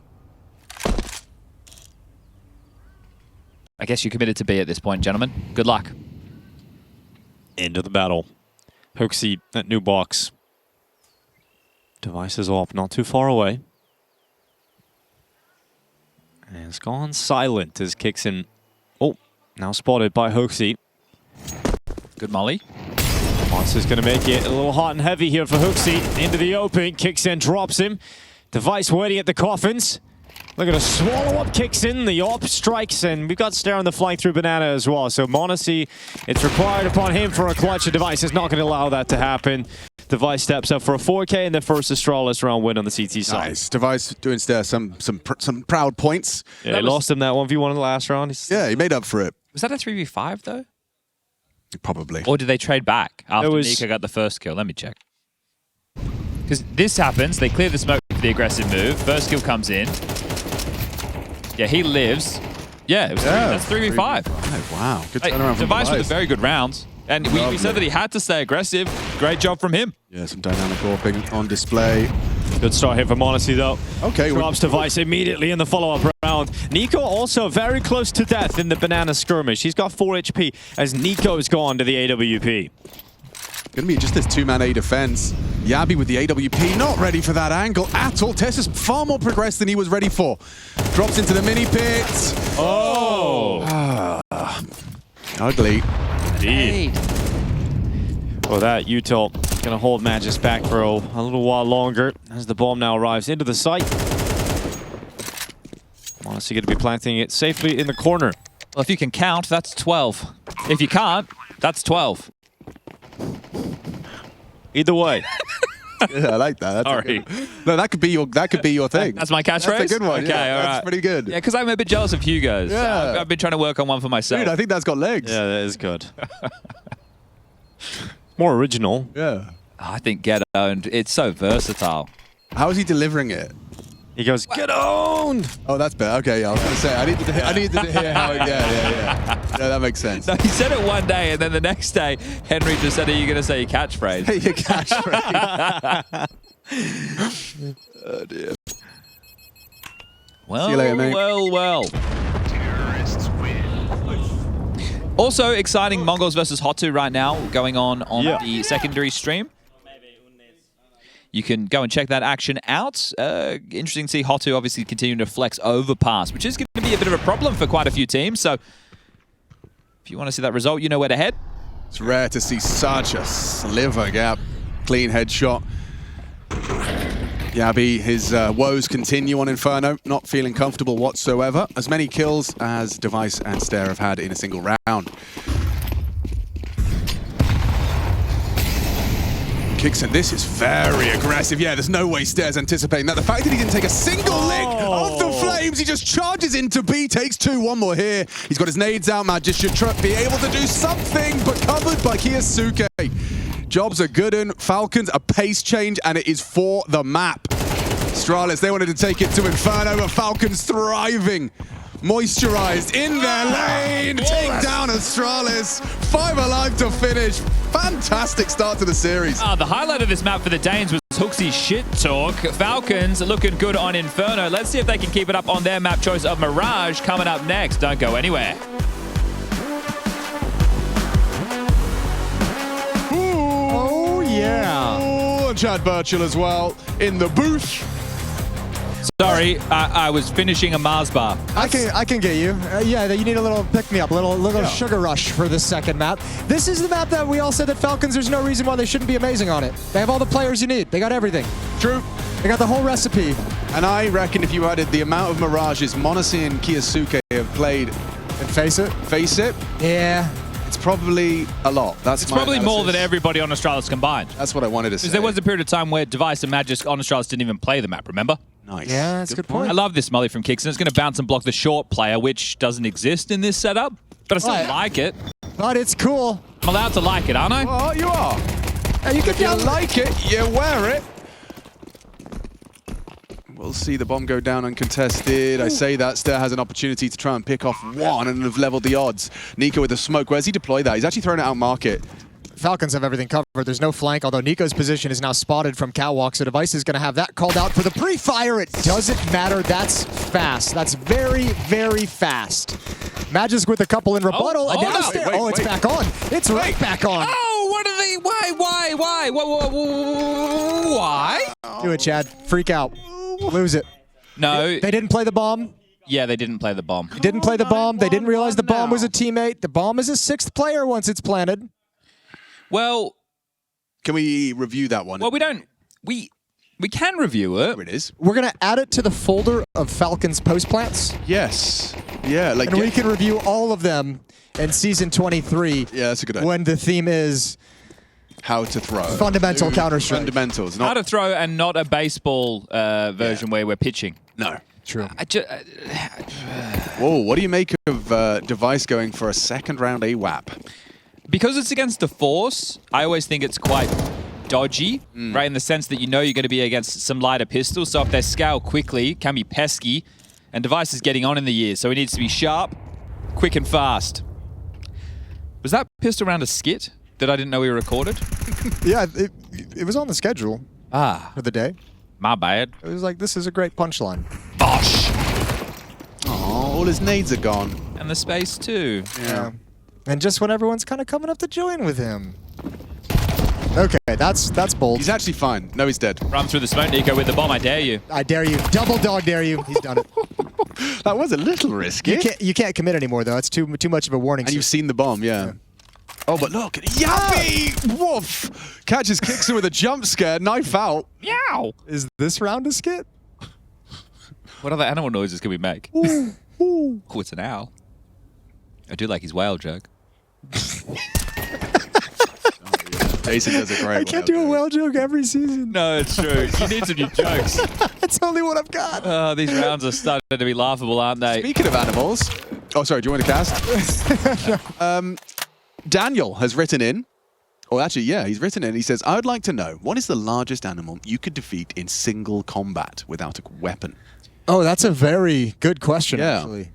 I guess you committed to B at this point, gentlemen. Good luck. End of the battle. HooXi at new box. Device is off, not too far away. And it's gone silent as kicks in. Oh, now spotted by HooXi. Good molly. Monster's going to make it a little hot and heavy here for HooXi. Into the open, kicks in, drops him. Device waiting at the coffins. Look at a swallow up, kicks in, the AWP strikes, and we've got Stair on the flank through Banana as well. So Monacy, it's required upon him for a clutch. A Device is not going to allow that to happen. Device steps up for a 4K and the first Astralis round win on the CT side. Nice. Device doing Stair some proud points. Yeah, he lost him that 1v1 in the last round. Yeah, he made up for it. Was that a 3v5, though? Probably. Or did they trade back after was... NiKo got the first kill? Let me check. Because this happens, they clear the smoke for the aggressive move. First kill comes in. Yeah, he lives. Yeah, it was that's 3v5. Wow, good turnaround from Device with a Device. very good round. And we said that he had to stay aggressive. Great job from him. Yeah, some dynamic AWPing on display. Good start here for Monacy though. Okay. Drops Device immediately in the follow-up round. NiKo also very close to death in the Banana skirmish. He's got 4 HP as NiKo's gone to the AWP. Gonna be just this 2-man A defense. Yabby with the AWP, not ready for that angle at all. Tess is far more progressed than he was ready for. Drops into the mini pit. Oh! Ugly. Indeed. Well, that util going to hold Magis back for a little while longer as the bomb now arrives into the site. Honestly, going to be planting it safely in the corner. Well, if you can count, that's 12. If you can't, that's 12. Either way. Yeah, I like that. That's Sorry. No, that could be your thing. That's my catchphrase? That's a good one. Okay, yeah, all that's right. pretty good. Yeah, because I'm a bit jealous of Hugo's. Yeah. I've been trying to work on one for myself. Dude, I think that's got legs. Yeah, that is good. More original. Yeah. I think Get Owned, it's so versatile. How is he delivering it? He goes, get owned! Oh, that's better. Okay, yeah, I was going to say, I needed to hear how it, yeah, that makes sense. No, he said it one day, and then the next day, Henry just said, are you going to say your catchphrase? Hey, your catchphrase. Oh, dear. Well, See you later, mate. well. Also, exciting Mongols versus HooXi right now going on the secondary stream. You can go and check that action out. Interesting to see HooXi obviously continuing to flex overpass, which is going to be a bit of a problem for quite a few teams. So if you want to see that result, you know where to head. It's rare to see such a sliver gap. Clean headshot. Yabi, his woes continue on Inferno, not feeling comfortable whatsoever. As many kills as Device and Stare have had in a single round. Kixon, this is very aggressive. Yeah, there's no way Stare's anticipating that. The fact that he didn't take a single lick of the flames, he just charges into B, takes two, one more here. He's got his nades out, Magis should be able to do something, but covered by Kiyasuke. Jobs are good in Falcons, a pace change, and it is for the map. Astralis, they wanted to take it to Inferno, but Falcons thriving. Moisturized in their lane, take down Astralis, 5 alive to finish. Fantastic start to the series. The highlight of this map for the Danes was HooXi's shit talk. Falcons looking good on Inferno. Let's see if they can keep it up on their map choice of Mirage coming up next. Don't go anywhere. Oh, yeah. Oh, and Chad Birchall as well in the booth. Sorry, I was finishing a Mars bar. I can get you. Yeah, you need a little pick-me-up, a little sugar rush for this second map. This is the map that we all said that Falcons, there's no reason why they shouldn't be amazing on it. They have all the players you need. They got everything. True. They got the whole recipe. And I reckon if you added the amount of Mirages Monesi and Kiyasuke have played And face it. Yeah. it's probably a lot. It's probably more than everybody on Astralis combined. That's what I wanted to say. Because there was a period of time where Device and Magis on Astralis didn't even play the map, remember? Nice. Yeah, that's a good point. I love this molly from Kixon. It's going to bounce and block the short player, which doesn't exist in this setup. But I still Right. like it. But it's cool. I'm allowed to like it, aren't I? Oh, you are. You If you like it, you wear it. We'll see the bomb go down uncontested. I say that Stare has an opportunity to try and pick off one and have leveled the odds. NiKo with the smoke. Where's he deployed that? He's actually thrown it out market. Falcons have everything covered. There's no flank, although NiKo's position is now spotted from catwalk, so Device is going to have that called out for the pre-fire. It doesn't matter. That's fast. That's very, very fast. Magis with a couple in rebuttal. and now Stare. wait, it's wait. back on. It's right back on. Oh, what are they? Why? Do it, Chad. Freak out. Lose it. No. They didn't play the bomb. Yeah, they didn't play the bomb. They didn't play the bomb. They didn't realize the bomb was a teammate. The bomb is a sixth player once it's planted. Well, Can we review that one? we don't. We can review it. There it is. We're going to add it to the folder of Falcons post plants, Yes. Yeah, like and we can review all of them in Season 23 yeah, that's a good idea. when the theme is How to throw. fundamental Counter-Strike. Fundamentals. How Not to throw and not a baseball version where we're pitching. no. True. Whoa, what do you make of Device going for a second round AWAP? Because it's against the Force, I always think it's quite dodgy, right? In the sense that you know you're going to be against some lighter pistols. So if they scale quickly, it can be pesky. And Device is getting on in the year, so he needs to be sharp, quick and fast. Was that pistol round a skit that I didn't know we recorded? Yeah, it was on the schedule for the day. My bad. It was like, this is a great punchline. Bosh! Oh, all his nades are gone. And the space too. Yeah. And just when everyone's kind of coming up to join with him. Okay, that's bold. He's actually fine. No, he's dead. Run through the smoke, NiKo, with the bomb. I dare you. I dare you. Double dog dare you. He's done it. That was a little risky. You can't commit anymore, though. It's too much of a warning. And you've seen the bomb, yeah. Oh, but look, Yabi! Woof! Catches kicks him with a jump scare, knife out. Meow! Is this round a skit? What other animal noises can we make? Oh, it's an owl. I do like his whale joke. Jason does a great I can't do a whale joke every season. No, it's true. You need some new jokes. That's only what I've got. Oh, these rounds are starting to be laughable, aren't they? Speaking of animals, oh, sorry, do you want to cast? Daniel has written in, or actually, yeah, he's written in, he says, I would like to know, what is the largest animal you could defeat in single combat without a weapon? Oh, that's a very good question, Yeah. actually.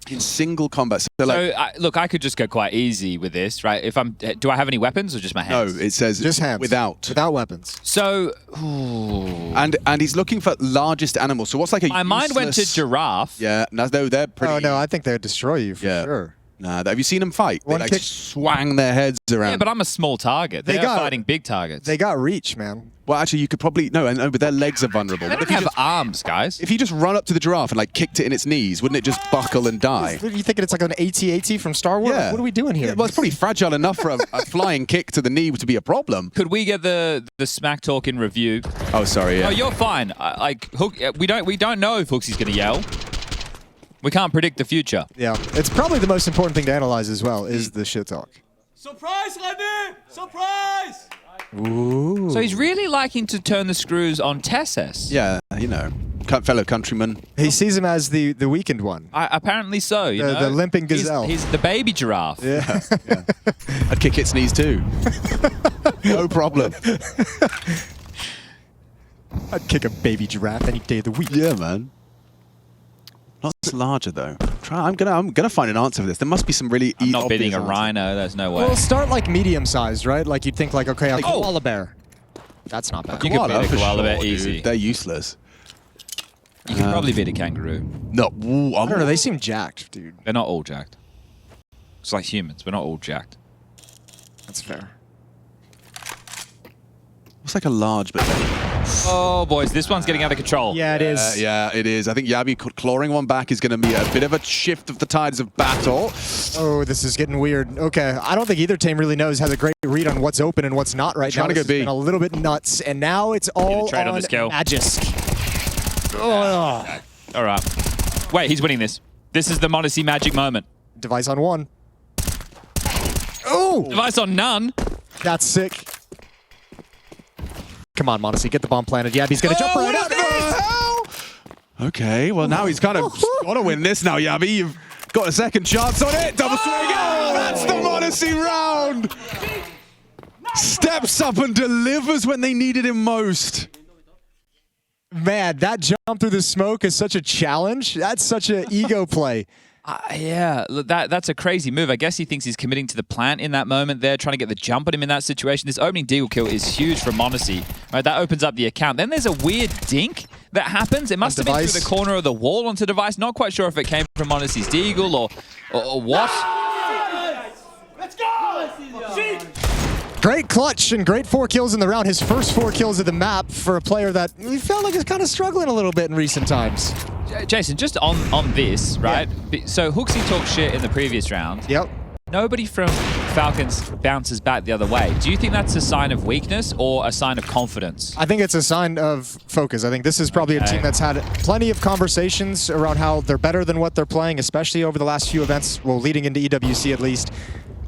In single combat. So, like, Look, I could just go quite easy with this, right? Do I have any weapons or just my no, hands? it says Just hands. without. Without weapons. So, And he's looking for largest animal. So what's like a my mind went to useless- giraffe. Yeah, no, they're pretty. Oh, no, I think they'd destroy you for Yeah. sure. Nah, have you seen them fight? They One like kick- swang their heads around. Yeah, but I'm a small target. They They're got- fighting big targets. They got reach, man. Well, actually, you could probably but their legs are vulnerable. They What don't if you have just- arms, guys. If you just run up to the giraffe and like kicked it in its knees, wouldn't it just buckle and die? Are you thinking it's like an AT-AT from Star Wars? Yeah. What are we doing here? Yeah, well, it's probably fragile enough for a flying kick to the knee to be a problem. Could we get the smack talk in review? Oh, sorry. Yeah. Oh, you're fine. We don't know if HooXi's going to yell. We can't predict the future. Yeah, it's probably the most important thing to analyze as well, is the shit talk. Surprise, René! Surprise! Ooh. So he's really liking to turn the screws on Tessus. Yeah, you know, fellow countryman. He sees him as the weakened one. Apparently so. You know? The limping gazelle. He's the baby giraffe. Yeah. I'd kick its knees too. No problem. I'd kick a baby giraffe any day of the week. Yeah, man. Lots larger though. I'm gonna find an answer for this. There must be some really. I'm not bidding obvious a answer. rhino. There's no way. Well, start like medium-sized, right? Like you'd think like, okay, a koala bear. That's not bad. You could bid a for koala bear dude. easy. They're useless. You could probably bid a kangaroo. No, I don't know, they seem jacked, dude. They're not all jacked. It's like humans. We're not all jacked. That's fair. Looks like a large, but Oh, boys. This one's getting out of control. Yeah, it is. yeah, it is. I think Yabi clawing one back is going to be a bit of a shift of the tides of battle. Oh, this is getting weird. Okay, I don't think either team really has a great read on what's open and what's not right now. Trying to go This has B. been a little bit nuts, and now it's all trade on on this kill. Magisk. Oh. All right. Wait, he's winning this. This is the Modesty magic moment. Device on one. Oh, Device on none. that's sick. Come on, Modesty, get the bomb planted. Yeah, he's gonna jump right out. Okay, well now he's kind of got to win this now, Yabi. You've got a second chance on it. Double swing. Oh, that's the Modesty round. Steps up and delivers when they needed him most. Man, that jump through the smoke is such a challenge. That's such an ego play. Yeah, look, that's a crazy move. I guess he thinks he's committing to the plant in that moment there, trying to get the jump at him in that situation. This opening deagle kill is huge for Modesty. Right, that opens up the account. Then there's a weird dink that happens. It must have been through the corner of the wall onto Device. Not quite sure if it came from Modesty's deagle or what. Let's go! Shoot! Great clutch and great 4 kills in the round. His first 4 kills of the map for a player that we felt like is kind of struggling a little bit in recent times. Jason, just on this, right? Yeah. So HooXi talked shit in the previous round. Yep. Nobody from Falcons bounces back the other way. Do you think that's a sign of weakness or a sign of confidence? I think it's a sign of focus. I think this is probably a team that's had plenty of conversations around how they're better than what they're playing, especially over the last few events, well, leading into EWC at least.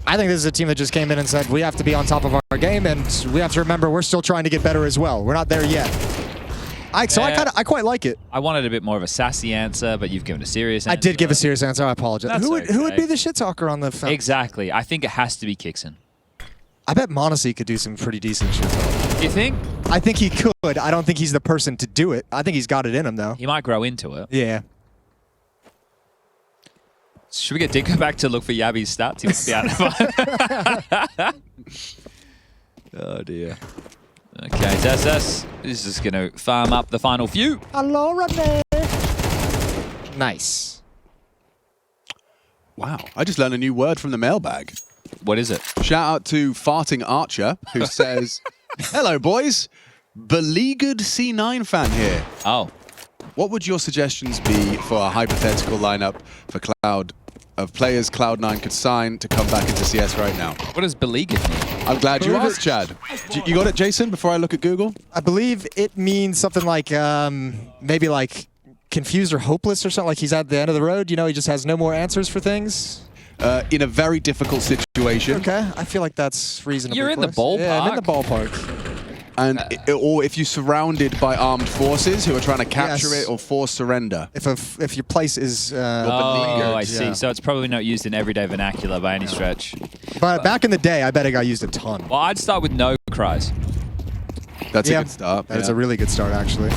I think this is a team that just came in and said, we have to be on top of our game, and we have to remember we're still trying to get better as well. We're not there yet. I quite like it. I wanted a bit more of a sassy answer, but you've given a serious answer. I did give a serious answer. I apologize. That's Who would okay. be the shit talker on the Falcons? Exactly. I think it has to be Kixon. I bet Monacy could do some pretty decent shit talk. You think? I think he could. I don't think he's the person to do it. I think he's got it in him, though. He might grow into it. Yeah. Should we get Dinko back to look for Yabi's stats? He must be out of fun. Oh, dear. Okay, Tessus is just going to farm up the final few. Hello, René. Nice. Wow, I just learned a new word from the mailbag. What is it? Shout out to Farting Archer, who says, hello, boys. Beleaguered C9 fan here. Oh. What would your suggestions be for a hypothetical lineup for Cloud of players Cloud9 could sign to come back into CS right now. What does beleaguered mean? I'm glad you asked, Chad. You got it, Jason, before I look at Google? I believe it means something like maybe like confused or hopeless or something, like he's at the end of the road. You know, he just has no more answers for things. In a very difficult situation. Okay, I feel like that's reasonable. You're in the ballpark. Yeah, I'm in the ballpark. And or if you're surrounded by armed forces who are trying to capture Yes. it or force surrender. If your place is Oh, I see. yeah. So it's probably not used in everyday vernacular by any stretch. But back in the day, I bet it got used a ton. Well, I'd start with no cries. That's Yeah, a good start. That's a really good start, actually.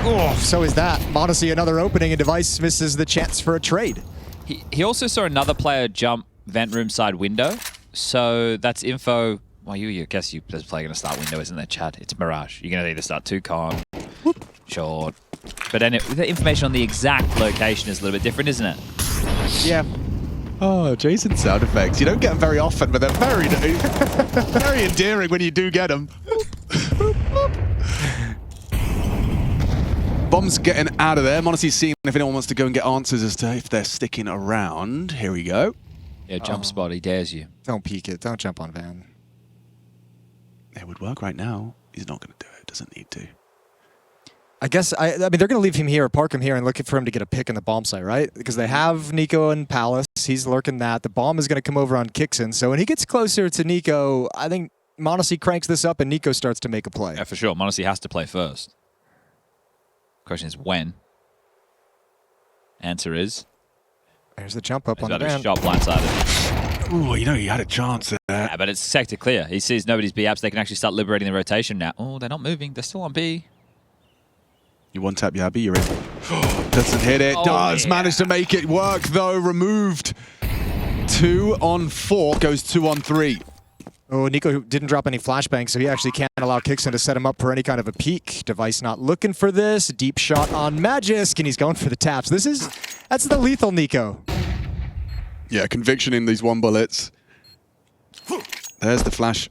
Oh, so is that. Monacy, another opening, and Device misses the chance for a trade. He also saw another player jump vent room side window. So that's info. Well, I guess there's a player going to start window, isn't there, Chad? It's Mirage. You're going to either start 2 con, short. But then the information on the exact location is a little bit different, isn't it? Yeah. Oh, Jason's sound effects. You don't get them very often, but they're very, very endearing when you do get them. Bomb's getting out of there. Monacy's seeing if anyone wants to go and get answers as to if they're sticking around. Here we go. Yeah, jump spot. He dares you. Don't peek it. Don't jump on Van. It would work right now. He's not going to do it. Doesn't need to. I guess, I mean, they're going to leave him here, park him here, and look for him to get a pick in the bomb site, right? Because they have NiKo and Palace. He's lurking that. The bomb is going to come over on Kixin. So when he gets closer to NiKo, I think Monacy cranks this up and NiKo starts to make a play. Yeah, for sure. Monacy has to play first. Question is when. Answer is. There's the jump up He's on the about to van. shot blindsided. Ooh, you know, he had a chance there. Yeah, but it's sector clear. He sees nobody's B apps. They can actually start liberating the rotation now. Oh, they're not moving. They're still on B. You one tap Yabi, you're in. Doesn't hit it. Oh, Does yeah. manage to make it work, though. Removed. 2 on 4 goes 2 on 3. Oh, NiKo didn't drop any flashbangs, so he actually can't allow Kixin to set him up for any kind of a peek. Device not looking for this. Deep shot on Magisk, and he's going for the taps. That's the lethal NiKo. Yeah, conviction in these 1 bullets. There's the flash.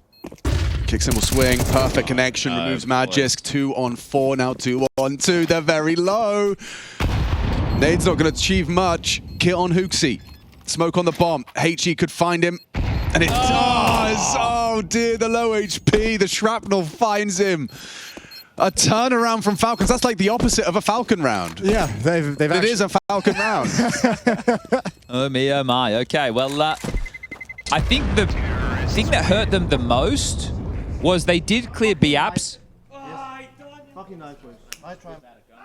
Kixin will swing. Perfect connection. Removes Magisk. 2 on 4. Now 2 on 2. They're very low. Nade's not going to achieve much. Kit on HooXi. Smoke on the bomb. HE could find him. And it does! Oh dear, the low HP. The shrapnel finds him. A turnaround from Falcons. That's like the opposite of a Falcon round. Yeah, they've It actually... is a Falcon round. Oh me, oh my. Okay, well, I think the thing that hurt them the most was they did clear B apps,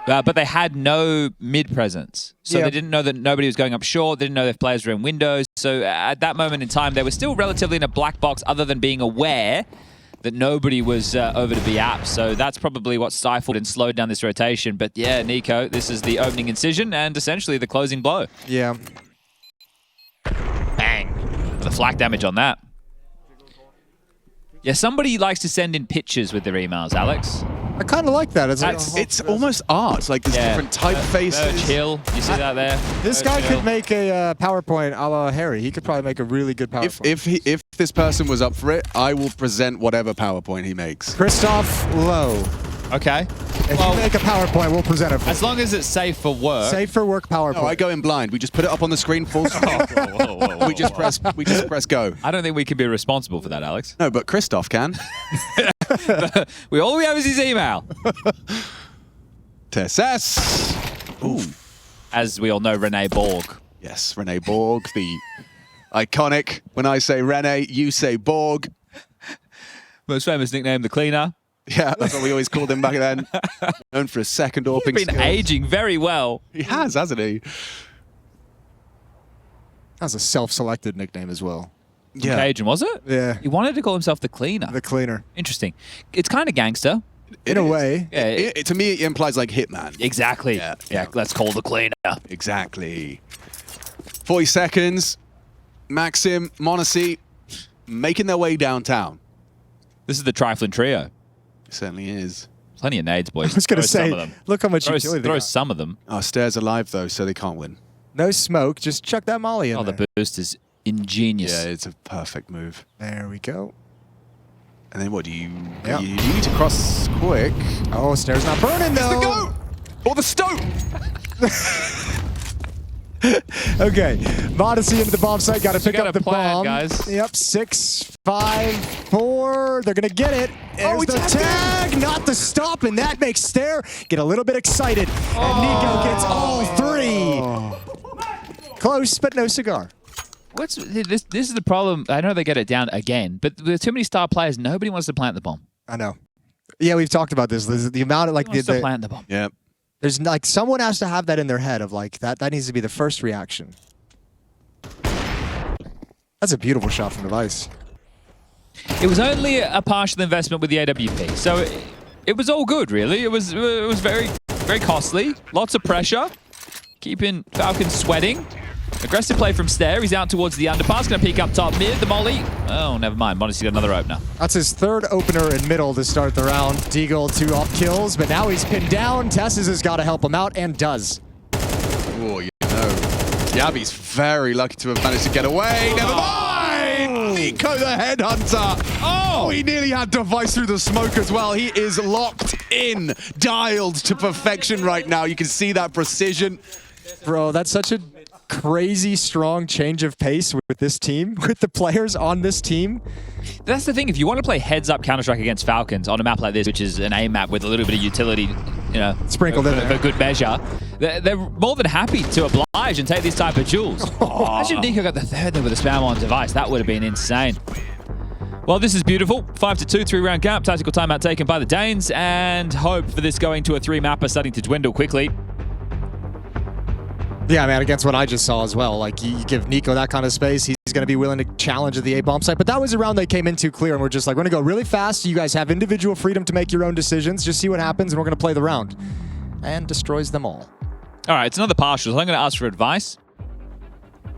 but they had no mid presence. So Yeah. they didn't know that nobody was going up short. They didn't know if players were in windows. So at that moment in time, they were still relatively in a black box other than being aware that nobody was over to B apps. So that's probably what stifled and slowed down this rotation. But yeah, NiKo, this is the opening incision and essentially the closing blow. Yeah. Bang. The flak damage on that. Yeah, somebody likes to send in pictures with their emails, Alex. I kind of like that. It's almost art. Like there's different typefaces. Verge Hill, you see that there? This Verge guy Hill. could make a PowerPoint a la Harry. He could probably make a really good PowerPoint. If this person was up for it, I will present whatever PowerPoint he makes. Christoph Lowe. Okay. If you make a PowerPoint, we'll present it for As long as it's safe for work. Safe for work PowerPoint. No, I go in blind. We just put it up on the screen full screen. We just press go. I don't think we can be responsible for that, Alex. No, but Christoph can. All we have is his email. TSS. Ooh. As we all know, Rene Borg. Yes, Rene Borg, the iconic. When I say Rene, you say Borg. Most famous nickname, the cleaner. Yeah, that's what we always called him back then. Known for his second AWPing He's been skills. aging very well. He has, hasn't he? That's a self-selected nickname as well. Yeah. Cajun, was it? Yeah. He wanted to call himself the cleaner. The cleaner. Interesting. It's kind of gangster. In a way. Yeah, To me, it implies like Hitman. exactly. Yeah. Let's call the cleaner. Exactly. 40 seconds. Maxim, Monacy, making their way downtown. This is the trifling trio. It certainly is. Plenty of nades, boys. I was going to Throw say, some of them. look how much Throw, utility they throw got. some of them. Our stairs alive, though, so they can't win. No smoke, just chuck that molly in Oh, there. the boost is ingenious. Yeah, it's a perfect move. There we go. And then what do you... Yeah. You need to cross quick. Oh, stairs not burning, though. The goat! Or the stoat! Okay, Modesty into the bomb site. Got to pick got up a the plan, bomb. guys. Yep, 6, 5, 4. They're going to get it. There's the tag, not the stop, and that makes Stair get a little bit excited. And NiKo gets all 3. Close, but no cigar. What's this? This is the problem. I know they get it down again, but with too many star players, nobody wants to plant the bomb. I know. Yeah, we've talked about this. The amount of like Wants to plant the bomb. Yeah. there's like someone has to have that in their head of like that needs to be the first reaction. That's a beautiful shot from Device. It was only a partial investment with the AWP, so it was all good, really. It was very, very costly. Lots of pressure, keeping Falcons sweating. Aggressive play from Stair. He's out towards the underpass. Going to peek up top mid. The molly. Oh, never mind. Modesty got another opener. That's his third opener in middle to start the round. Deagle 2 off kills, but now he's pinned down. Tessus has got to help him out and does. Oh, you know. Yabi's very lucky to have managed to get away. Never mind! NiKo the headhunter. Oh, he nearly had Device through the smoke as well. He is locked in, dialed to perfection right now. You can see that precision. Bro, that's such a crazy strong change of pace with this team, with the players on this team. That's the thing. If you want to play heads-up Counter-Strike against Falcons on a map like this, which is an A map with a little bit of utility, you know, Sprinkled in there. for good measure, they're more than happy to oblige and take these type of duels. Imagine NiKo got the third there with a spam on Device. That would have been insane. Well, this is beautiful. 5-2, 3-round gap. Tactical timeout taken by the Danes, and hope for this going to a 3-mapper starting to dwindle quickly. Yeah, man, against what I just saw as well. Like, you give NiKo that kind of space, he's going to be willing to challenge at the A-bomb site. But that was a round they came in too clear, and we're just like, we're going to go really fast. You guys have individual freedom to make your own decisions. Just see what happens, and we're going to play the round. And destroys them all. All right, it's another partial. So I'm going to ask for advice.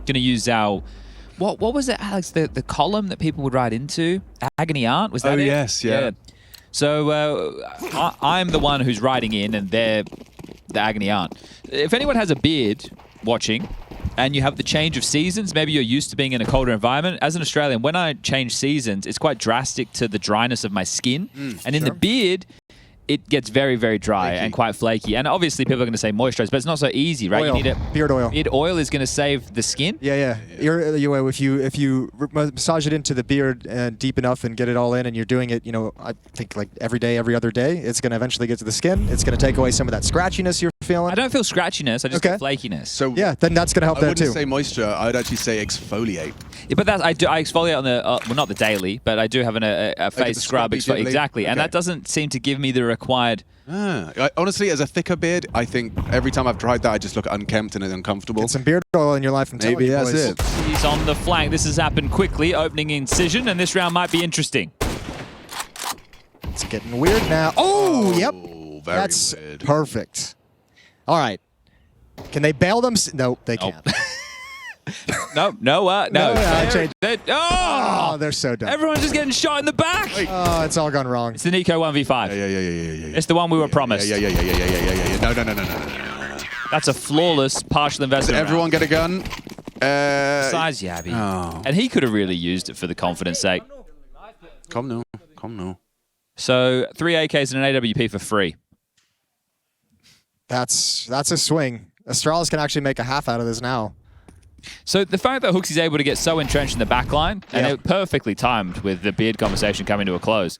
Going to use our... What was it, Alex? The column that people would write into? Agony Art? Was that it? Yes, yeah. So I'm the one who's writing in, and they're the Agony Art. If anyone has a beard watching, and you have the change of seasons, maybe you're used to being in a colder environment. As an Australian, when I change seasons, it's quite drastic to the dryness of my skin. And in the beard, it gets very, very dry and quite flaky. And obviously, people are going to say moisturize, but it's not so easy, right? Oil. You need Beard oil. Beard oil is going to save the skin. Yeah. If you massage it into the beard deep enough and get it all in, and you're doing it, you know, I think like every day, every other day, it's going to eventually get to the skin. It's going to take away some of that scratchiness you're feeling. I don't feel scratchiness. I just get flakiness. So Yeah, then that's going to help I there wouldn't too. say moisture. I'd actually say exfoliate. Yeah, but I exfoliate on the well, not the daily, but I do have a face the scrub. scrubby gently? Exactly, and Okay. that doesn't seem to give me the required. Honestly, as a thicker beard, I think every time I've tried that, I just look unkempt and uncomfortable. Get some beard oil in your life. I'm telling Maybe you, that's boys. it. He's on the flank. This has happened quickly. Opening incision, and this round might be interesting. It's getting weird now. Oh, yep. Very That's weird. perfect. All right. Can they bail them? No, they can't. No. I changed. Oh, Oh, they're so dumb. everyone's just getting shot in the back. Oh, it's all gone wrong. It's the NiKo 1v5. Yeah. It's the one we were promised. Yeah. No. That's a flawless partial investment. Everyone get a gun. Besides Yabi. Oh. And he could have really used it for the confidence sake. Come no. So 3 AKs and an AWP for free. That's a swing. Astralis can actually make a half out of this now. So the fact that HooXi's able to get so entrenched in the back line, and it perfectly timed with the beard conversation coming to a close.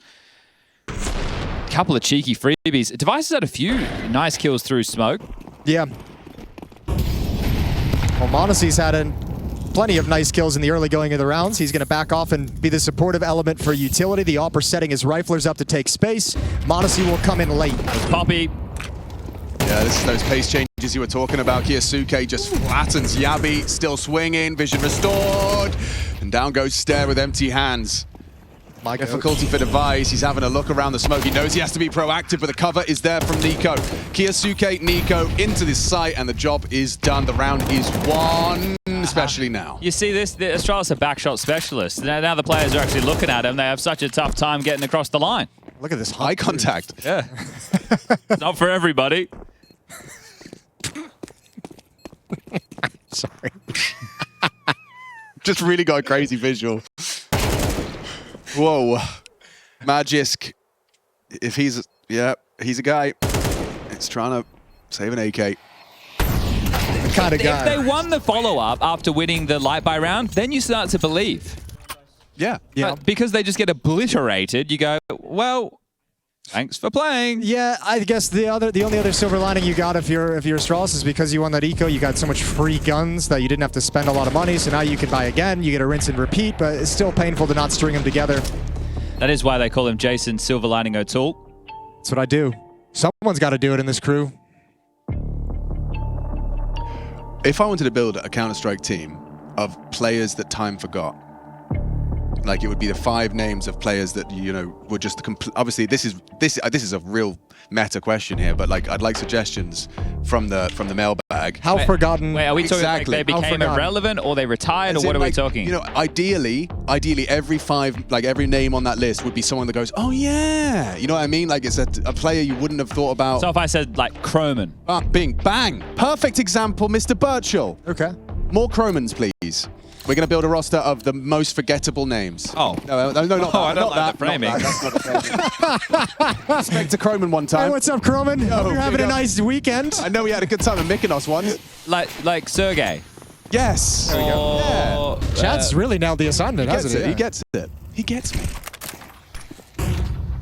Couple of cheeky freebies. Device has had a few nice kills through smoke. Yeah. Well, Monacy's had plenty of nice kills in the early going of the rounds. He's going to back off and be the supportive element for utility. The Opper setting his riflers up to take space. Monacy will come in late. Poppy. Yeah, this is those pace changes you were talking about. HooXi just flattens Yabi, still swinging, vision restored, and down goes Stair with empty hands. My Difficulty for Device. He's having a look around the smoke. He knows he has to be proactive, but the cover is there from NiKo. HooXi, NiKo into this site, and the job is done. The round is won, especially now. You see this? The Astralis are backshot specialists. Now the players are actually looking at him. They have such a tough time getting across the line. Look at this Eye contact. Yeah. Not for everybody. Sorry. Just really got a crazy visual. Whoa. Magisk. If he's, he's a guy. It's trying to save an AK. kind of guy. If they won the follow-up after winning the light buy round, then you start to believe. Yeah. But because they just get obliterated, you go, well, thanks for playing. Yeah, I guess the only other silver lining you got if you're Astralis is because you won that eco, you got so much free guns that you didn't have to spend a lot of money, so now you can buy again, you get a rinse and repeat, but it's still painful to not string them together. That is why they call him Jason Silver Lining O'Toole. That's what I do. Someone's got to do it in this crew. If I wanted to build a Counter-Strike team of players that time forgot, like it would be the 5 names of players that, you know, were just the complete. Obviously, this is a real meta question here, but like I'd like suggestions from the mailbag. How forgotten? Wait, are we talking like Exactly. they became irrelevant or they retired, As or what in, are we like, talking? You know, ideally, every 5, like every name on that list would be someone that goes, oh yeah, you know what I mean? Like it's a player you wouldn't have thought about. So if I said like Croman. Bing, bang, perfect example, Mr. Birchall. Okay. More Cromans, please. We're going to build a roster of the most forgettable names. Oh. No, not that. I don't not like that, the framing. Not that. That's not the framing. Speak to Croman one time. Hey, what's up, Croman? Hope you're having a nice weekend. I know we had a good time in Mykonos once. Like Sergey. Yes. There we go. Or, Chad's really nailed the assignment, He gets hasn't it. he? He gets it. He gets me.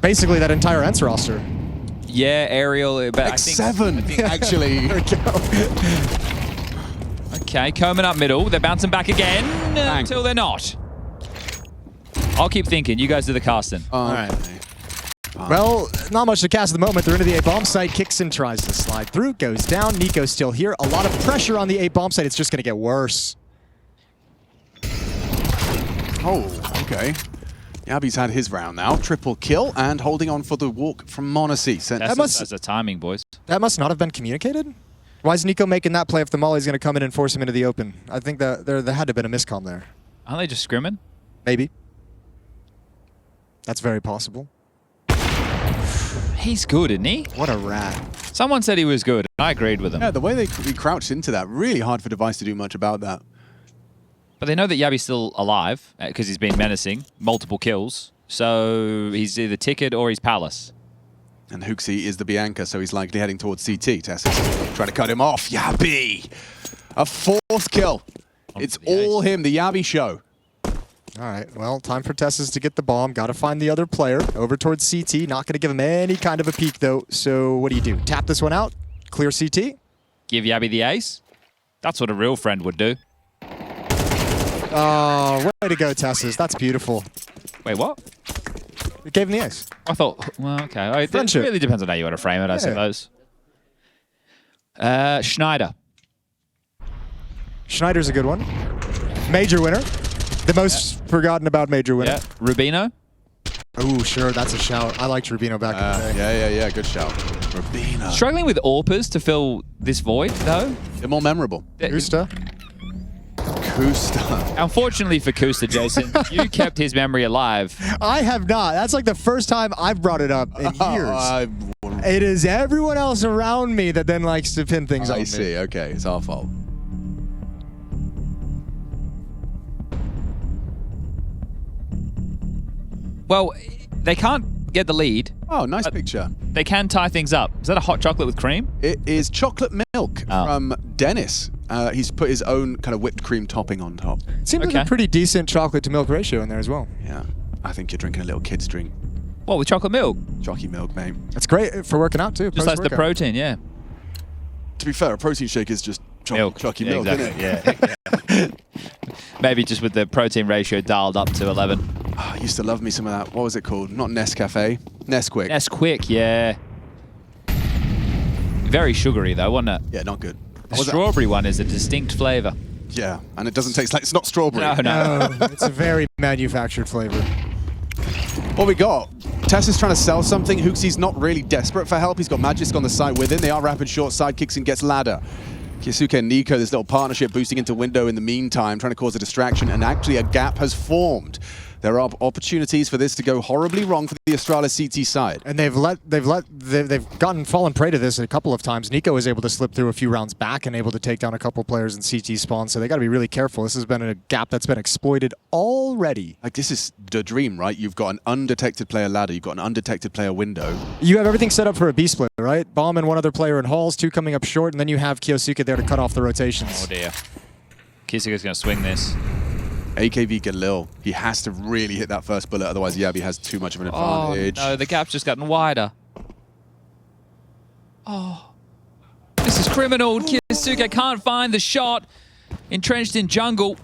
Basically, that entire Ents roster. Yeah, Ariel. But I think, X7, actually. There we go. okay, Coman up middle. They're bouncing back again until they're not. I'll keep thinking. You guys do the casting. All right. Well, not much to cast at the moment. They're into the A-bomb site. Kixon tries to slide through, goes down. NiKo's still here. A lot of pressure on the A-bomb site. It's just going to get worse. Oh, okay. Yabi's had his round now. Triple kill and holding on for the walk from Monacy. That's the timing, boys. That must not have been communicated? Why is NiKo making that play if the Molly's going to come in and force him into the open? I think that there had to have been a miscomm there. Aren't they just scrimming? Maybe. That's very possible. He's good, isn't he? What a rat. Someone said he was good, and I agreed with him. Yeah, the way he crouched into that, really hard for Device to do much about that. But they know that Yabi's still alive because he's been menacing, multiple kills. So he's either Ticket or he's Palace. And HooXi is the Bianca, so he's likely heading towards CT. Tessus trying to cut him off. Yabi! A 4th kill. It's all him, the Yabi show. All right, well, time for Tessus to get the bomb. Got to find the other player over towards CT. Not going to give him any kind of a peek, though. So what do? Tap this one out? Clear CT? Give Yabi the ace? That's what a real friend would do. Oh, way to go, Tessus. That's beautiful. Wait, what? You gave him the ace. I thought, well, okay. It Friendship. really depends on how you want to frame it, I suppose. Schneider. Schneider's a good one. Major winner. The most forgotten about major winner. Yeah. Rubino. Oh, sure, that's a shout. I liked Rubino back in the day. Yeah, good shout. Rubino. Struggling with AWPers to fill this void, though. They're more memorable. Gusta. Kusta. Unfortunately for Kusta, Jason, you kept his memory alive. I have not. That's like the first time I've brought it up in years. It is everyone else around me that then likes to pin things on me. I see, okay, it's our fault. Well, they can't get the lead. Oh, nice picture. They can tie things up. Is that a hot chocolate with cream? It is chocolate milk from Dennis. He's put his own kind of whipped cream topping on top. Seems like a pretty decent chocolate to milk ratio in there as well. Yeah, I think you're drinking a little kid's drink. What, with chocolate milk? Jockey milk, mate. That's great for working out too. Just like the protein, yeah. To be fair, a protein shake is just chalky milk, exactly. isn't it? Yeah. Maybe just with the protein ratio dialed up to 11. Oh, I used to love me some of that. What was it called? Not Nescafe. Nesquik. Nesquik, yeah. Very sugary though, wasn't it? Yeah, not good. The strawberry one is a distinct flavor. Yeah, and it doesn't taste like, it's not strawberry. No. It's a very manufactured flavor. What we got? Tess is trying to sell something. HooXi's not really desperate for help. He's got Magisk on the side with him. They are rapid short side. Kicks and gets ladder. Kisuke and NiKo, this little partnership boosting into window in the meantime, trying to cause a distraction, and actually a gap has formed. There are opportunities for this to go horribly wrong for the Astralis CT side. And they've gotten fallen prey to this a couple of times. NiKo was able to slip through a few rounds back and able to take down a couple players in CT spawn, so they got to be really careful. This has been a gap that's been exploited already. Like, this is the dream, right? You've got an undetected player ladder, you've got an undetected player window. You have everything set up for a B split, right? Bomb and one other player in halls, 2 coming up short, and then you have HooXi there to cut off the rotations. Oh dear. HooXi's going to swing this. AKV Galil, he has to really hit that first bullet, otherwise Yabi has too much of an advantage. Oh no, the gap's just gotten wider. Oh. This is criminal. HooXi can't find the shot. Entrenched in jungle.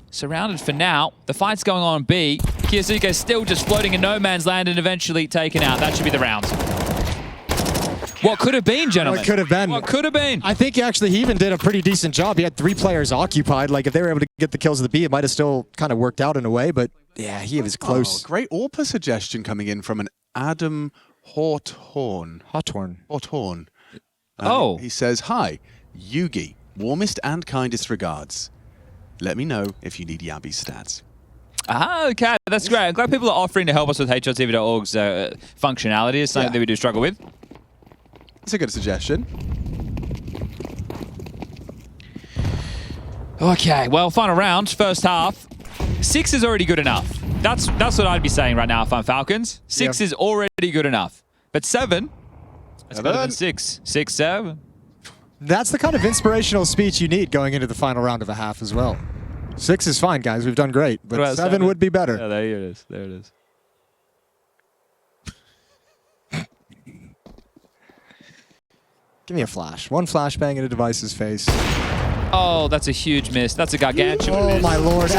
Surrounded for now. The fight's going on B. HooXi still just floating in no man's land and eventually taken out. That should be the round. What could have been, gentlemen? What could have been? What could have been? I think actually he even did a pretty decent job. He had 3 players occupied. Like, if they were able to get the kills of the B, it might have still kind of worked out in a way, but yeah, he was close. Oh, great AWPA suggestion coming in from an Adam Hawthorne. Hawthorne. Oh. He says, hi, Yugi, warmest and kindest regards. Let me know if you need Yabi's stats. Ah, okay, that's great. I'm glad people are offering to help us with HLTV.org's functionality. It's something that we do struggle with. That's a good suggestion. Okay, well, final round, first half. 6 is already good enough. That's what I'd be saying right now if I'm Falcons. 6 is already good enough. But 7, that's better than 6. 6, 7. That's the kind of inspirational speech you need going into the final round of a half as well. 6 is fine, guys. We've done great. But 7 would be better. Yeah, there it is. There it is. Give me a flash. One flashbang in a device's face. Oh, that's a huge miss. That's a gargantuan Oh, miss. my lord.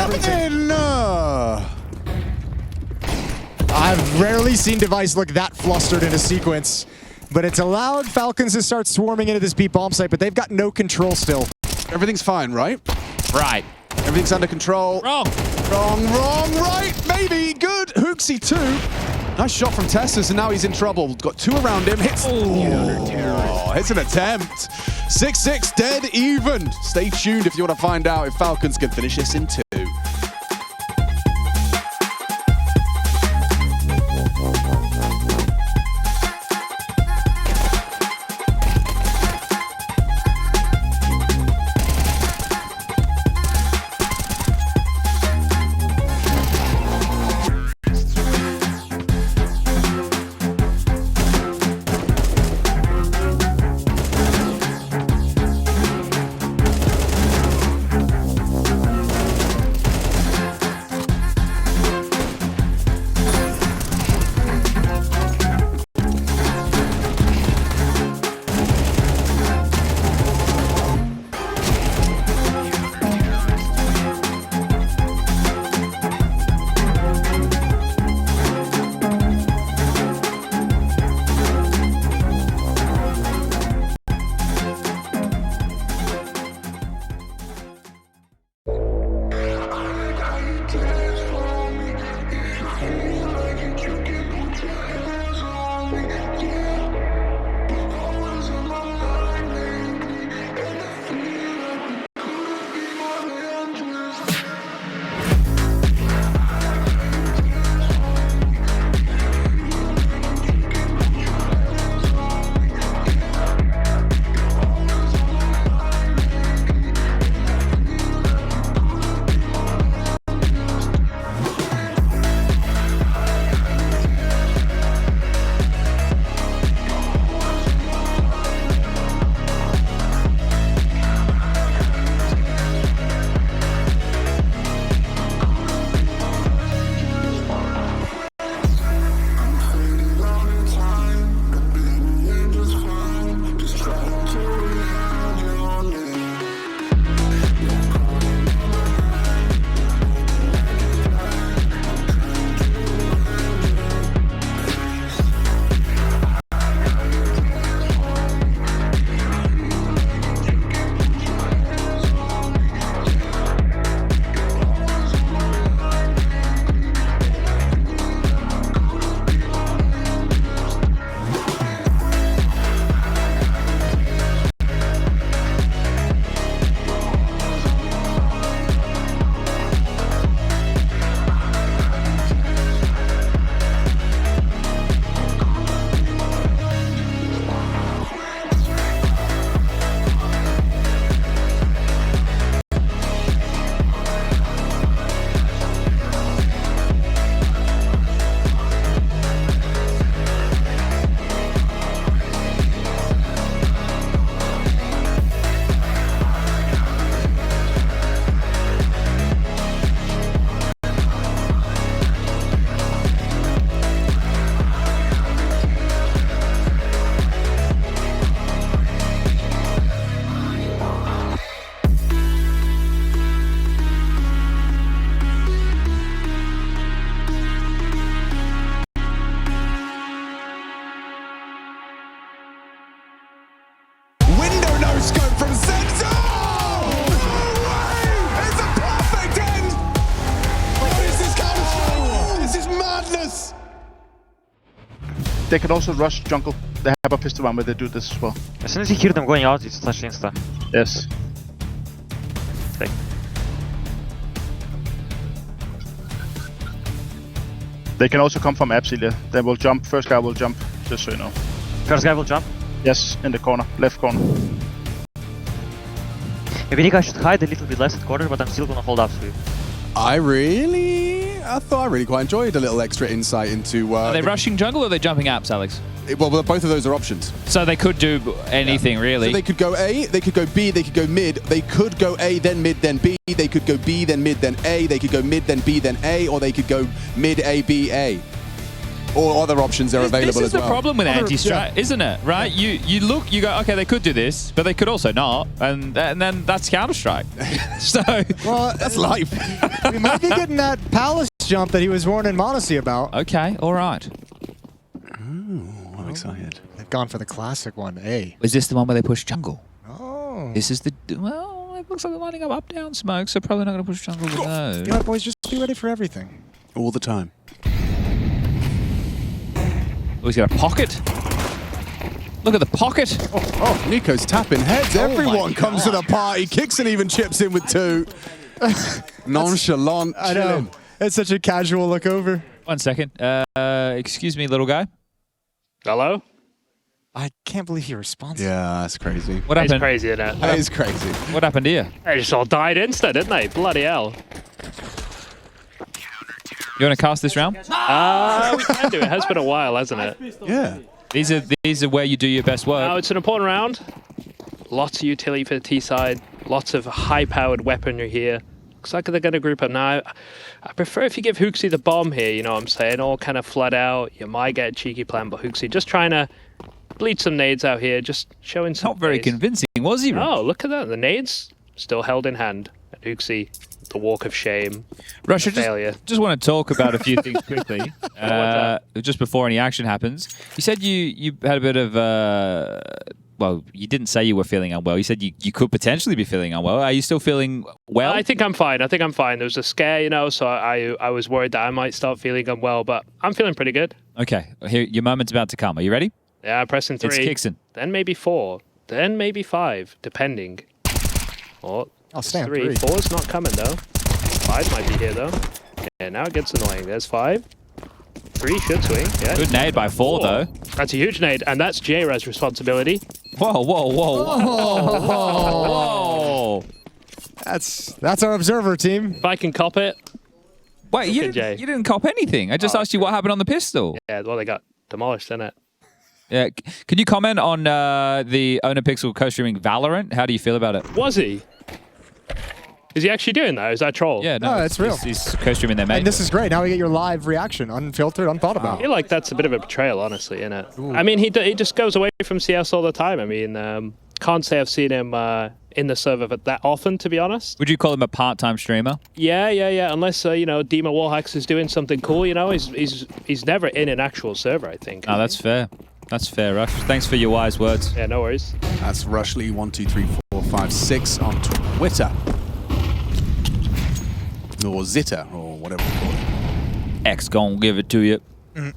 I've rarely seen Device look that flustered in a sequence. But it's allowed Falcons to start swarming into this B bomb site, but they've got no control still. Everything's fine, right? Right. Everything's under control. Wrong. Wrong, right, maybe, good. HooXi too. Nice shot from Tessus, and now he's in trouble. Got 2 around him, hits. Oh, it's an attempt. 6-6, dead even. Stay tuned if you want to find out if Falcons can finish this in 2. They can also rush jungle. They have a pistol round where they do this as well. As soon as you hear them going out, it's flash insta. Yes. They can also come from Absolia. They will jump. First guy will jump, just so you know. First guy will jump. Yes, in the corner, left corner. Maybe NiKo should hide a little bit less at corner, but I'm still gonna hold up to you. I thought I really quite enjoyed a little extra insight into... Are they rushing jungle or are they jumping apps, Alex? Well, both of those are options. So they could do anything, really. So they could go A, they could go B, they could go mid. They could go A, then mid, then B. They could go B, then mid, then A. They could go mid, then B, then A. Or they could go mid, A, B, A. Or other options are available as well. This is the problem with anti-strat, isn't it? Right? You look, you go, okay, they could do this, but they could also not, and then that's Counter-Strike. So well, that's life. We might be getting that Palace jump that he was warning Monacy about. Okay, all right. Ooh, I'm excited. They've gone for the classic one, A. Is this the one where they push jungle? Oh. This is the well, it looks like they're lining up down smoke, so probably not going to push jungle with those. You know what, boys, just be ready for everything. All the time. Oh, he's got a pocket. Look at the pocket. Oh, NiKo's tapping heads. Everyone comes to the party. Kicks and even chips in with 2. Nonchalant. I know. It's such a casual look over. 1 second. Excuse me, little guy. Hello? I can't believe he responds. Yeah, that's crazy. What happened? It's crazy, isn't it? That is crazy. What happened here? They just all died instant, didn't they? Bloody hell. You want to cast this round? We can do. It has been a while, hasn't it? Yeah. These are where you do your best work. No, it's an important round. Lots of utility for the T side. Lots of high-powered weaponry here. Looks like they're going to group up now. I prefer if you give HooXi the bomb here, you know what I'm saying? All kind of flood out. You might get a cheeky plan, but HooXi just trying to bleed some nades out here, just showing some Not very pace. convincing, was he? Oh, look at that. The nades still held in hand. And HooXi, the walk of shame. Rush, failure. just want to talk about a few things quickly. Just before any action happens. You said you had a bit of... well, you didn't say you were feeling unwell. You said you could potentially be feeling unwell. Are you still feeling well? I think I'm fine. There was a scare, you know, so I was worried that I might start feeling unwell, but I'm feeling pretty good. Okay, here, your moment's about to come. Are you ready? Yeah, pressing 3. It's Kixon. Then maybe 4. Then maybe 5, depending. Oh, I'll stand 3. 4's not coming, though. 5 might be here, though. Yeah, now it gets annoying. There's 5. 3 should swing. Yeah. Good nade by 4, though. That's a huge nade, and that's J-Res responsibility. Whoa, whoa, whoa, whoa, whoa, whoa. That's our observer team. If I can cop it. Wait, you didn't cop anything. I just asked you what happened on the pistol. Yeah, well, they got demolished, didn't it? Yeah. Can you comment on the Owner Pixel co-streaming Valorant? How do you feel about it? Was he? Is he actually doing that? Is that troll? Yeah, no, it's real. He's co-streaming their mate. And this is great. Now we get your live reaction, unfiltered, unthought I about. feel like that's a bit of a betrayal, honestly, isn't it? Ooh. I mean, he just goes away from CS all the time. I mean, can't say I've seen him in the server that often, to be honest. Would you call him a part-time streamer? Yeah. Unless you know, Dima Warhacks is doing something cool. You know, he's never in an actual server, I think. Oh, that's fair. That's fair, Rush. Thanks for your wise words. Yeah, no worries. That's Rushly123456 on Twitter. Or Zitter, or whatever we call it. X gon' give it to you. Did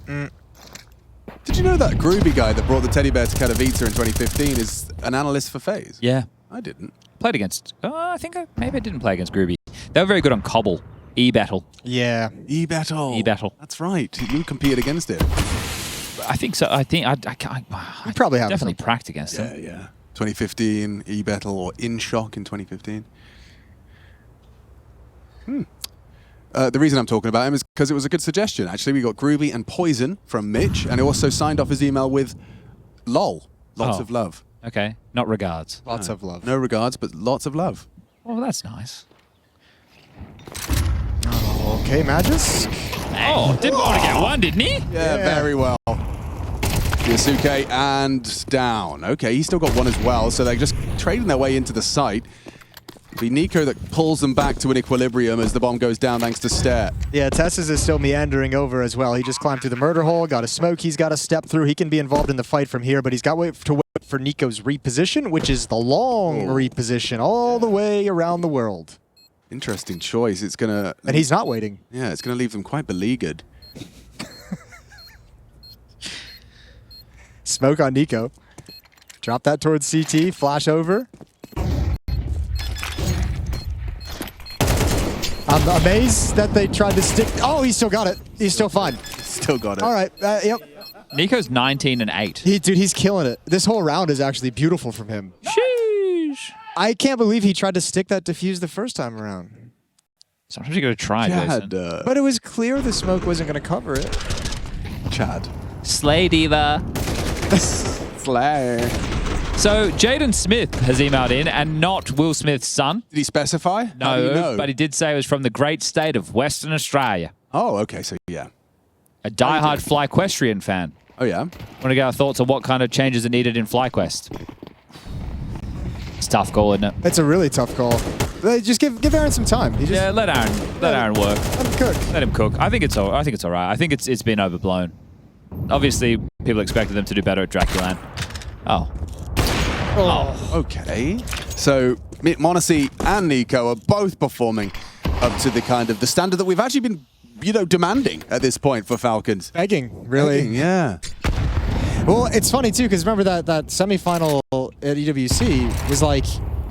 you know that Groovy guy that brought the teddy bear to Katowice in 2015 is an analyst for FaZe? Yeah. I didn't. Played against... I think maybe I didn't play against Groovy. They were very good on Cobble. E-Battle. Yeah. E-Battle. E-Battle. That's right. You competed against it. I think so. I think I probably have definitely pracked against him. Yeah. 2015, E-Battle, or InShock in 2015. The reason I'm talking about him is because it was a good suggestion. Actually, we got Groovy and Poison from Mitch, and he also signed off his email with LOL. Lots of love. Okay. Not regards. Lots of love. No regards, but lots of love. Oh, that's nice. Okay, Magus. Oh, didn't want to get one, didn't he? Yeah, very well. Yasuke and down. Okay, he's still got one as well, so they're just trading their way into the site. It'll be NiKo that pulls them back to an equilibrium as the bomb goes down thanks to Stare. Yeah, Tessus is still meandering over as well. He just climbed through the murder hole, got a smoke he's got to step through. He can be involved in the fight from here, but he's got to wait for NiKo's reposition, which is the long reposition all the way around the world. Interesting choice. It's going to... And he's not waiting. Yeah, it's going to leave them quite beleaguered. Smoke on NiKo. Drop that towards CT, flash over. I'm amazed that they tried to stick. Oh, he still got it. He's still fine. Still got it. All right, yep. NiKo's 19 and 8. Dude, he's killing it. This whole round is actually beautiful from him. Sheesh. I can't believe he tried to stick that defuse the first time around. Sometimes you gotta try, Jason. But it was clear the smoke wasn't going to cover it. Chad. Slay diva. Slay. So Jaden Smith has emailed in, and not Will Smith's son. Did he specify? How do you know? But he did say it was from the great state of Western Australia. Oh, okay, so yeah. A diehard FlyQuestrian fan. Oh, yeah? Want to get our thoughts on what kind of changes are needed in FlyQuest? It's a tough call, isn't it? It's a really tough call. Just give Aaron some time. Yeah, let Aaron work. Let him cook. Let him cook. I think it's all right. I think it's been overblown. Obviously, people expected them to do better at Draculan. Oh. Okay. So, Monacy and NiKo are both performing up to the standard that we've actually been, demanding at this point for Falcons. Begging, really. Begging, yeah. Well, it's funny, too, because remember that semifinal at EWC was like,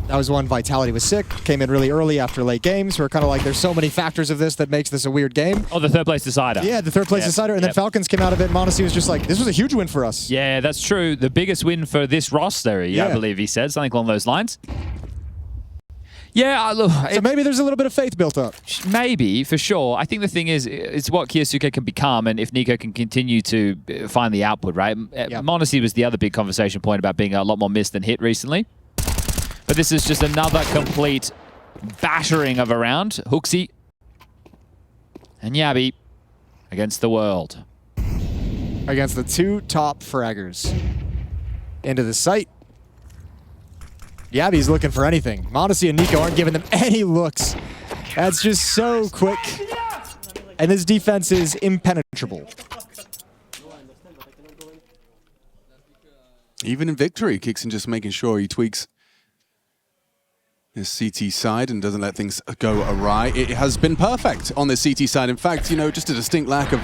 that was when Vitality was sick, came in really early after late games. We're kind of like, there's so many factors of this that makes this a weird game. Oh, the third place decider. Yeah, the third place decider. And then Falcons came out of it, and Monacy was just like, this was a huge win for us. Yeah, that's true. The biggest win for this roster, I believe he said, something along those lines. Yeah, look. So maybe there's a little bit of faith built up. Maybe, for sure. I think the thing is, it's what KyoSuke can become, and if NiKo can continue to find the output, right? Monacy was the other big conversation point about being a lot more missed than hit recently. But this is just another complete battering of a round. HooXi and Yabi against the world. Against the two top fraggers. Into the site. Yabi's looking for anything. Monacy and NiKo aren't giving them any looks. That's just so quick. And his defense is impenetrable. Even in victory, Kixon just making sure he tweaks his CT side and doesn't let things go awry. It has been perfect on the CT side. In fact, just a distinct lack of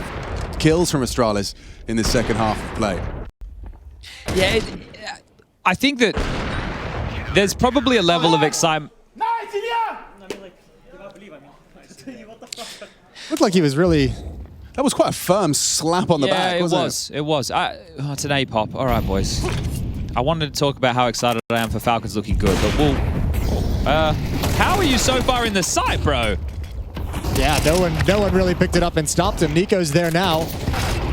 kills from Astralis in the second half of play. Yeah, I think that there's probably a level of excitement. Looked like he was really... That was quite a firm slap on the back, wasn't it? It was. It's an A-pop. All right, boys. I wanted to talk about how excited I am for Falcons looking good, but we'll... how are you so far in the site, bro? Yeah, no one really picked it up and stopped him. NiKo's there now,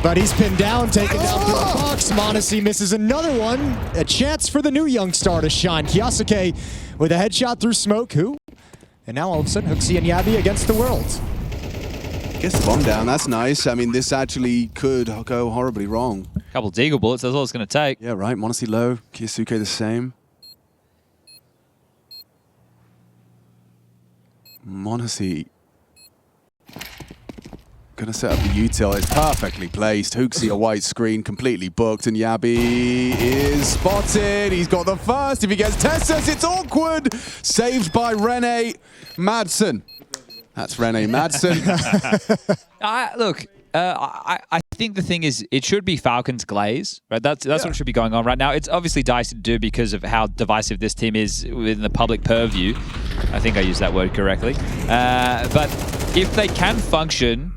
but he's pinned down, taken down through the box. Monacy misses another one. A chance for the new young star to shine. KyoSuke with a headshot through smoke. And now all of a sudden, HooXi and Yabi against the world. Gets the bomb down. That's nice. I mean, this actually could go horribly wrong. Couple Deagle bullets. That's all it's going to take. Yeah, right. Monacy low. KyoSuke the same. Monacy gonna set up the util. It's perfectly placed. HooXi a white screen, completely booked, and Yabi is spotted. He's got the first. If he gets Tessus, it's awkward. Saved by Rene Madsen. That's Rene Madsen. I think the thing is, it should be Falcons glaze, right? That's what should be going on right now. It's obviously dicey to do because of how divisive this team is within the public purview. I think I used that word correctly. But if they can function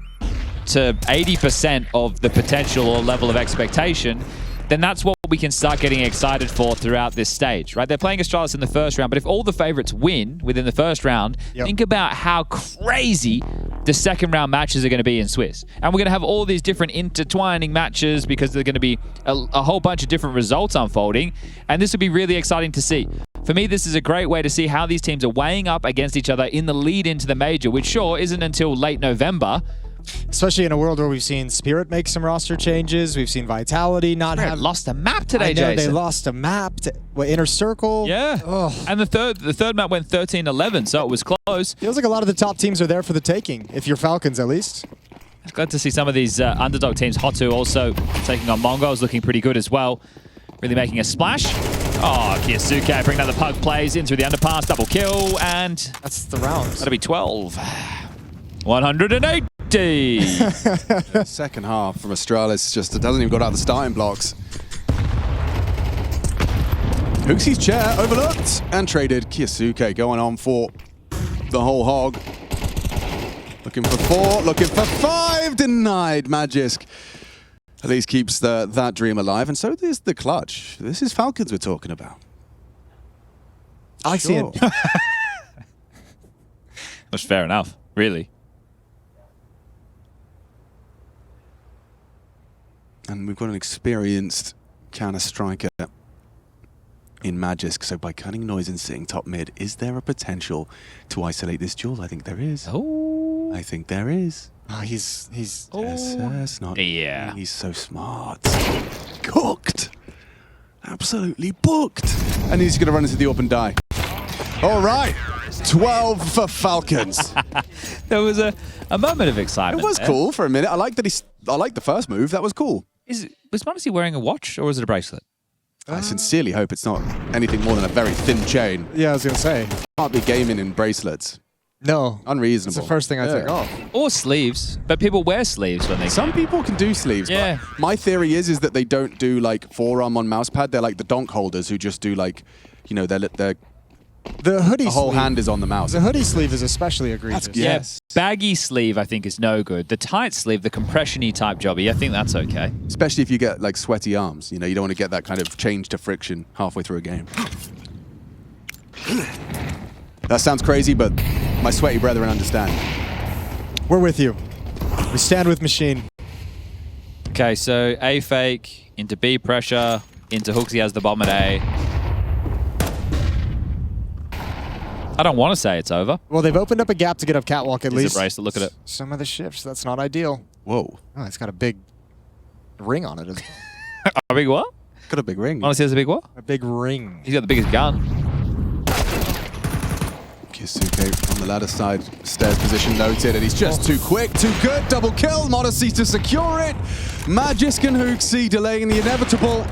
to 80% of the potential or level of expectation, then that's what we can start getting excited for throughout this stage, right? They're playing Astralis in the first round, but if all the favorites win within the first round, think about how crazy the second round matches are going to be in Swiss. And we're going to have all these different intertwining matches because there's going to be a whole bunch of different results unfolding, and this will be really exciting to see. For me, this is a great way to see how these teams are weighing up against each other in the lead into the major, which sure isn't until late November. Especially in a world where we've seen Spirit make some roster changes. We've seen Vitality not have... lost a map today, Jason. Jason. They lost a map to Inner Circle. Yeah. Ugh. And the third map went 13-11, so it was close. Feels like a lot of the top teams are there for the taking, if you're Falcons at least. Glad to see some of these underdog teams. HooXi also taking on Mongols, looking pretty good as well. Really making a splash. Oh, KyoSuke bringing down the pug plays in through the underpass, double kill, and... That's the round. That'll be 12. 180! Second half from Astralis just doesn't even got out of the starting blocks. HooXi's chair overlooked and traded. KyoSuke going on for the whole hog. Looking for 4, looking for 5, denied. Magisk at least keeps that dream alive, and so is the clutch. This is Falcons we're talking about. I see it. That's fair enough, really. And we've got an experienced counter-striker in Magisk, so by cutting noise and sitting top mid, is there a potential to isolate this duel? I think there is. Oh. I think there is. Oh, he's SS, not Yeah. He's so smart. Cooked. Absolutely booked. And he's going to run into the open die. All right. 12 for Falcons. There was a moment of excitement. It was there. cool for a minute. I like that I like the first move. That was cool. Was Modesty wearing a watch or was it a bracelet? I sincerely hope it's not anything more than a very thin chain. Yeah, I was gonna say. Can't be gaming in bracelets. No. Unreasonable. It's the first thing I think of. Or sleeves, but people wear sleeves when they Some people can do sleeves. Yeah. But my theory is that they don't do like forearm on mousepad. They're like the donk holders who just do like, you know, the hoodie whole sleeve. hand is on the mouse. The hoodie sleeve is especially egregious. Yes. Baggy sleeve, I think, is no good. The tight sleeve, the compression-y type jobby, I think that's okay. Especially if you get like sweaty arms. You know, you don't want to get that kind of change to friction halfway through a game. That sounds crazy, but my sweaty brethren understand. We're with you. We stand with Machine. Okay, so A fake, into B pressure, into HooXi has the bomb at A. I don't want to say it's over. Well, they've opened up a gap to get up catwalk at There's least. a bracelet, look at it. Some of the shifts, that's not ideal. Whoa. Oh, it's got a big ring on it. A big what? Got a big ring. Honestly, has a big what? A big ring. He's got the biggest gun. KyoSuke on the ladder side, stairs position noted, and he's just too quick, too good. Double kill, Modesty to secure it. Magisk and HooXi delaying the inevitable.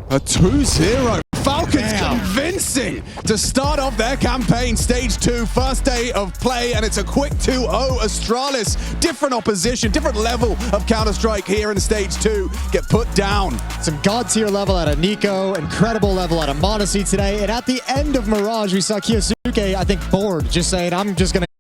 A 2-0. Falcons convincing to start off their campaign. Stage 2, first day of play, and it's a quick 2-0 Astralis. Different opposition, different level of Counter-Strike here in Stage 2. Get put down. Some god tier level out of NiKo, incredible level out of Modesty today. And at the end of Mirage, we saw KyoSuke, I think, bored, just saying, I'm just going to